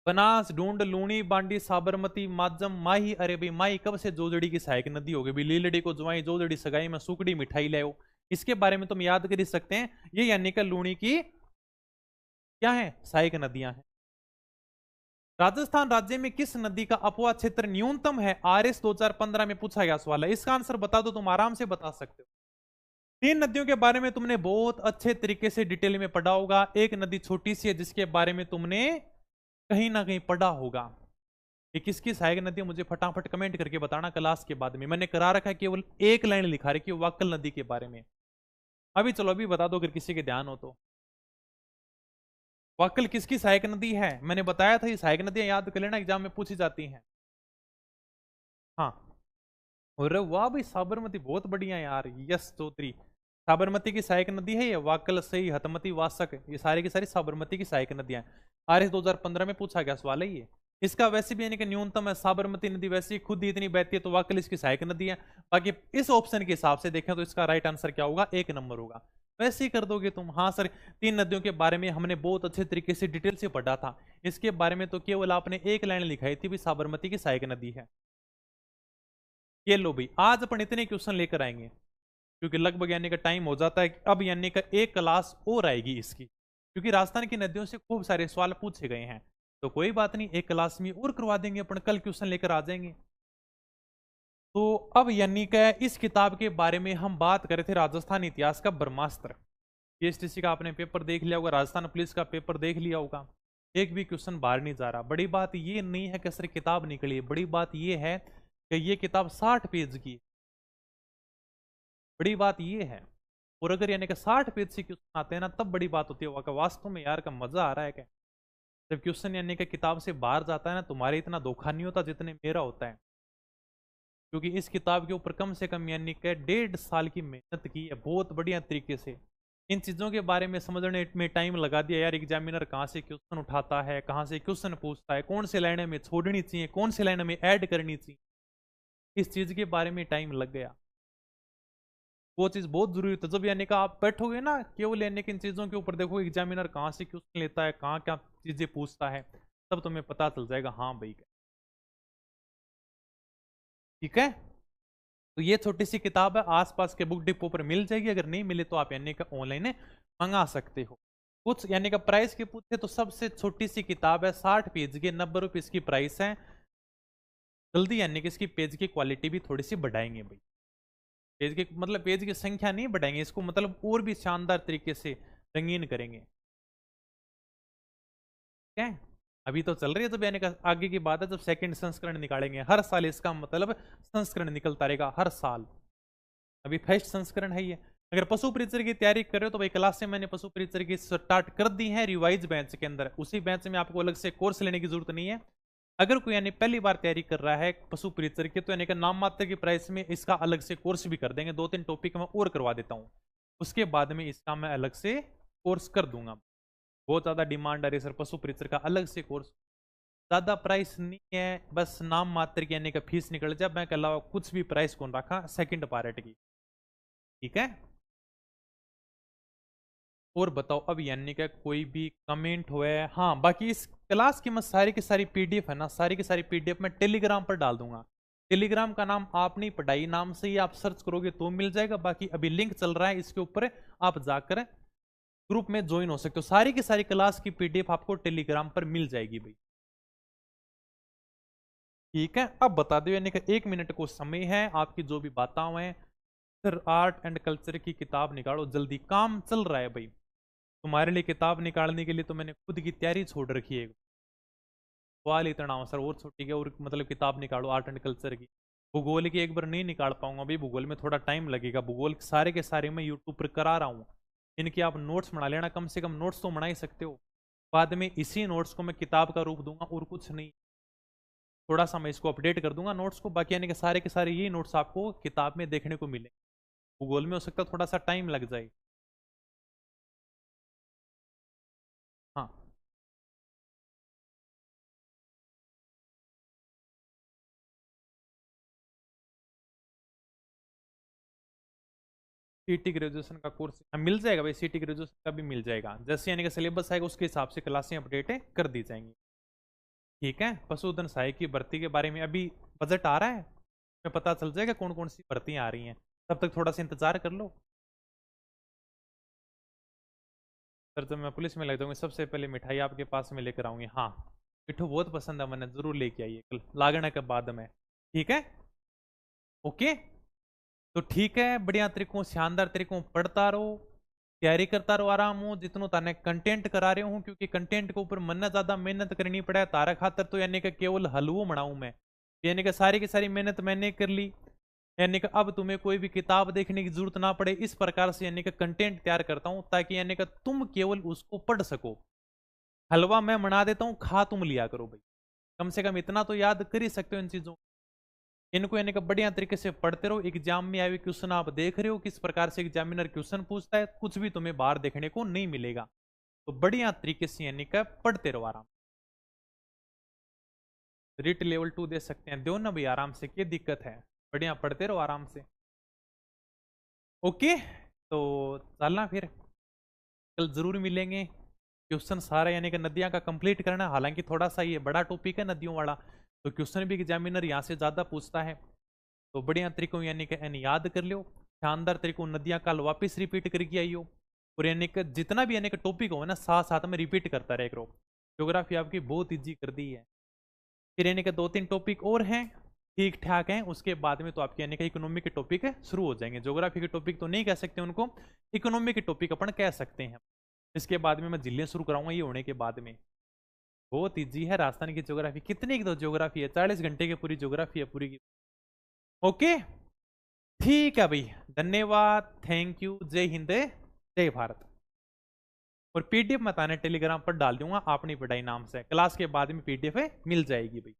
बनास, ढूंढ, लूणी, बांडी, साबरमती, माजम, माही। अरे भाई माही कब से जोजड़ी की सहायक नदी हो गई? लीलड़ी को ज्वाई, जोजड़ी सगाई में, सुकड़ी मिठाई ले। इसके बारे में तुम याद कर ही सकते हैं। ये यानी कि लूणी की क्या है? सहायक नदियां हैं। राजस्थान राज्य में किस नदी का अपवाह क्षेत्र न्यूनतम है? आरएस 2015 में पूछा गया सवाल है। इसका आंसर बता दो, तुम आराम से बता सकते हो। 3 नदियों के बारे में तुमने बहुत अच्छे तरीके से डिटेल में पढ़ा होगा। एक नदी छोटी सी है जिसके बारे में तुमने कहीं ना कहीं पढ़ा होगा। ये किसकी सहायक नदी है मुझे फटाफट कमेंट करके बताना क्लास के बाद में। मैंने करा रखा है केवल एक लाइन लिखा रखी है वाक्कल नदी के बारे में। अभी चलो अभी बता दो अगर किसी के ध्यान हो तो। वाक्कल किसकी सहायक नदी है? मैंने बताया था ये सहायक नदियां याद कर लेना, एग्जाम में पूछी जाती हैं। हाँ, और वाह भाई साबरमती बहुत बढ़िया यार, यस चौधरी। साबरमती की सहायक नदी है ये। वाक्कल, सही, हतमती, वासक, ये सारी की सारी साबरमती की सहायक नदियां हैं। आरएस 2015 में पूछा गया सवाल है ये। इसका वैसे भी यानी कि न्यूनतम है। साबरमती नदी वैसे ही खुद ही इतनी बहती है, तो वाक्कल इसकी सहायक नदी है। बाकी इस ऑप्शन के हिसाब से देखें तो इसका राइट आंसर क्या होगा? 1 नंबर होगा। वैसे ही कर दोगे तुम। हाँ सर, 3 नदियों के बारे में हमने बहुत अच्छे तरीके से डिटेल से पढ़ा था, इसके बारे में तो केवल आपने एक लाइन लिखाई थी भी साबरमती की सहायक नदी है। ये लो भाई, आज अपन इतने क्वेश्चन लेकर आएंगे क्योंकि लगभग यानी का टाइम हो जाता है। अब यानी का एक क्लास और आएगी इसकी, क्योंकि राजस्थान की नदियों से खूब सारे सवाल पूछे गए हैं। तो कोई बात नहीं, एक क्लास में और करवा देंगे अपन, कल क्वेश्चन लेकर आ जाएंगे। तो अब यानी का इस किताब के बारे में हम बात कर रहे थे, राजस्थान इतिहास का ब्रह्मास्त्र। पीएसटीसी का आपने पेपर देख लिया होगा, राजस्थान पुलिस का पेपर देख लिया होगा, एक भी क्वेश्चन बाहर नहीं जा रहा। बड़ी बात ये नहीं है कि सर किताब निकली है, बड़ी बात ये है कि ये किताब 60 पेज की है। बड़ी बात ये है। और अगर यानी कि 60 पेज से क्वेश्चन आते हैं ना, तब बड़ी बात होती है कि वास्तव में यार का मजा आ रहा है क्या। जब क्वेश्चन यानी कि किताब से बाहर जाता है ना, तुम्हारे इतना धोखा नहीं होता जितने मेरा होता है। क्योंकि इस किताब के ऊपर कम से कम यानी कि 1.5 साल की मेहनत की है बहुत बढ़िया तरीके से। इन चीज़ों के बारे में समझने में टाइम लगा दिया यार। एग्जामिनर कहाँ से क्वेश्चन उठाता है, कहाँ से क्वेश्चन पूछता है, कौन से लाइन में छोड़नी चाहिए, कौन से लाइन में ऐड करनी चाहिए, इस चीज़ के बारे में टाइम लग गया। वो चीज़ बहुत जरूरी होता है। जब यानी कि आप बैठोगे ना केवल यानी कि इन चीज़ों के ऊपर देखो एग्जामिनर कहाँ से क्वेश्चन लेता है, कहाँ क्या चीज़ें पूछता है, तब तुम्हें पता चल जाएगा हाँ भाई। ठीक है, तो ये छोटी सी किताब है, आसपास के बुक डिपो पर मिल जाएगी, अगर नहीं मिले तो आप यानी का ऑनलाइन मंगा सकते हो। कुछ यानी का प्राइस के पूछे तो सबसे छोटी सी किताब है, 60 पेज की, 90 रुपये इसकी प्राइस है। जल्दी यानी कि इसकी पेज की क्वालिटी भी थोड़ी सी बढ़ाएंगे भाई। पेज की मतलब पेज की संख्या नहीं बढ़ाएंगे, इसको मतलब और भी शानदार तरीके से रंगीन करेंगे। ठीक है, अभी तो चल रही है, तो यानी का आगे की बात है जब सेकंड संस्करण निकालेंगे। हर साल इसका मतलब संस्करण निकलता रहेगा हर साल। अभी फर्स्ट संस्करण है ये। अगर पशु परिचर की तैयारी कर रहे हो तो भाई क्लास से मैंने पशु परिचर की स्टार्ट कर दी है रिवाइज बैच के अंदर। उसी बैच में आपको अलग से कोर्स लेने की जरूरत नहीं है। अगर कोई यानी पहली बार तैयारी कर रहा है पशु परिचर की, तो यानी कि नाम मात्र की प्राइस में इसका अलग से कोर्स भी कर देंगे। 2-3 टॉपिक मैं और करवा देता हूँ, उसके बाद में इसका मैं अलग से कोर्स कर दूंगा। बहुत ज्यादा डिमांड आ रही है सर पशु परिचर का अलग से कोर्स। ज्यादा प्राइस नहीं है, बस नाम मात्र की यानी कि फीस निकल जाए, बैंक के अलावा कुछ भी प्राइस कौन रखा सेकंड पार्ट की। ठीक है, और बताओ अब यानी का कोई भी कमेंट हुआ है? हाँ, बाकी इस क्लास की मैं सारी की सारी पीडीएफ है ना, सारी की सारी पीडीएफ मैं टेलीग्राम पर डाल दूंगा। टेलीग्राम का नाम आपने पढ़ाई नाम से ही आप सर्च करोगे तो मिल जाएगा। बाकी अभी लिंक चल रहा है इसके ऊपर, आप जाकर ग्रुप में ज्वाइन हो सकते हो। सारी की सारी क्लास की पीडीएफ आपको टेलीग्राम पर मिल जाएगी भाई। ठीक है, अब बता दो यानी कि 1 मिनट को समय है, आपकी जो भी बातें हैं सर आर्ट एंड कल्चर की किताब निकालो जल्दी, काम चल रहा है भाई। तुम्हारे लिए किताब निकालने के लिए तो मैंने खुद की तैयारी छोड़ रखी है। सवाल इतना हो सर और छोटी है और मतलब किताब निकालो आर्ट एंड कल्चर की। भूगोल की एक बार नहीं निकाल पाऊंगा अभी, भूगोल में थोड़ा टाइम लगेगा। भूगोल सारे के सारे मैं यूट्यूब पर करा रहा हूँ, इनकी आप नोट्स बना लेना, कम से कम नोट्स तो बना ही सकते हो। बाद में इसी नोट्स को मैं किताब का रूप दूंगा और कुछ नहीं। थोड़ा सा मैं इसको अपडेट कर दूंगा नोट्स को, बाकी यानी कि सारे के सारे यही नोट्स आपको किताब में देखने को मिले। भूगोल में हो सकता है थोड़ा सा टाइम लग जाए। हाँ, सीटी ग्रेजुएशन का कोर्स मिल जाएगा भाई, सीटी ग्रेजुएशन का भी मिल जाएगा। जैसे यानी कि सिलेबस आएगा उसके हिसाब से क्लासें अपडेट कर दी जाएंगी। ठीक है, पशुधन सहायक की भर्ती के बारे में अभी बजट आ रहा है, मैं पता चल जाएगा कौन कौन सी भर्तियां आ रही हैं। तब तक थोड़ा सा इंतजार कर लो। सर जब मैं पुलिस में लग जाऊंगी सबसे पहले मिठाई आपके पास में लेकर आऊंगी। हाँ, मिठू बहुत पसंद है, मैंने जरूर लेके आइए कल लागने के बाद में। ठीक है, ओके। तो ठीक है, बढ़िया तरीकों शानदार तरीकों पढ़ता रहो, तैयारी करता रहो आराम हो जितनों ताने कंटेंट करा रहे हूँ, क्योंकि कंटेंट के ऊपर मन ज्यादा मेहनत करनी पड़े तारा खातर। तो यानी कि केवल हलवो बनाऊं मैं, यानी कि सारी की सारी मेहनत मैंने कर ली। यानी कि अब तुम्हें कोई भी किताब देखने की जरूरत ना पड़े, इस प्रकार से यानी कि कंटेंट तैयार करता हूं ताकि यानी कि तुम केवल उसको पढ़ सको। हलवा मैं बना देता हूं, खा तुम लिया करो भाई। कम से कम इतना तो याद कर ही सकते हो इन चीजों। इनको यानी कि बढ़िया तरीके से पढ़ते रहो। एग्जाम में आए हुए क्वेश्चन आप देख रहे हो किस प्रकार से एग्जामिनर क्वेश्चन पूछता है, कुछ भी तुम्हें बाहर देखने को नहीं मिलेगा। तो बढ़िया तरीके से यानी कि पढ़ते रहो आराम। रीट लेवल 2 दे सकते हैं, दो ना भाई आराम से, क्या दिक्कत है। बढ़िया पढ़ते रहो आराम से। ओके। तो चलना फिर कल ज़रूर मिलेंगे। क्वेश्चन सारा यानी कि नदियाँ का कंप्लीट करना, हालांकि थोड़ा सा ये बड़ा टॉपिक है नदियों वाला, तो क्वेश्चन भी एग्जामिनर यहाँ से ज़्यादा पूछता है। तो बढ़िया तरीकों यानी कि याद कर लो, शानदार तरीकों नदियाँ कल वापस रिपीट करके आइयो। और यानी कि जितना भी यानी कि टॉपिक हो ना साथ साथ में रिपीट करता रहे करो। ज्योग्राफी आपकी बहुत ईजी कर दी है। फिर यानी कि 2-3 टॉपिक और हैं ठीक ठाक हैं, उसके बाद में तो आपके यानी कि इकोनॉमी के टॉपिक शुरू हो जाएंगे। ज्योग्राफी के टॉपिक तो नहीं कह सकते उनको, इकोनॉमी के टॉपिक अपन कह सकते हैं। इसके बाद में मैं जिले शुरू कराऊंगा ये होने के बाद में। बहुत ईजी है राजस्थान की ज्योग्राफी, कितनी की तो ज्योग्राफी है, 40 घंटे की पूरी ज्योग्राफी है पूरी की। ओके ठीक है भाई, धन्यवाद, थैंक यू, जय हिंद जय भारत। और पीडीएफ मैं ताने टेलीग्राम पर डाल दूंगा अपनी पढ़ाई नाम से, क्लास के बाद में पीडीएफ मिल जाएगी भाई।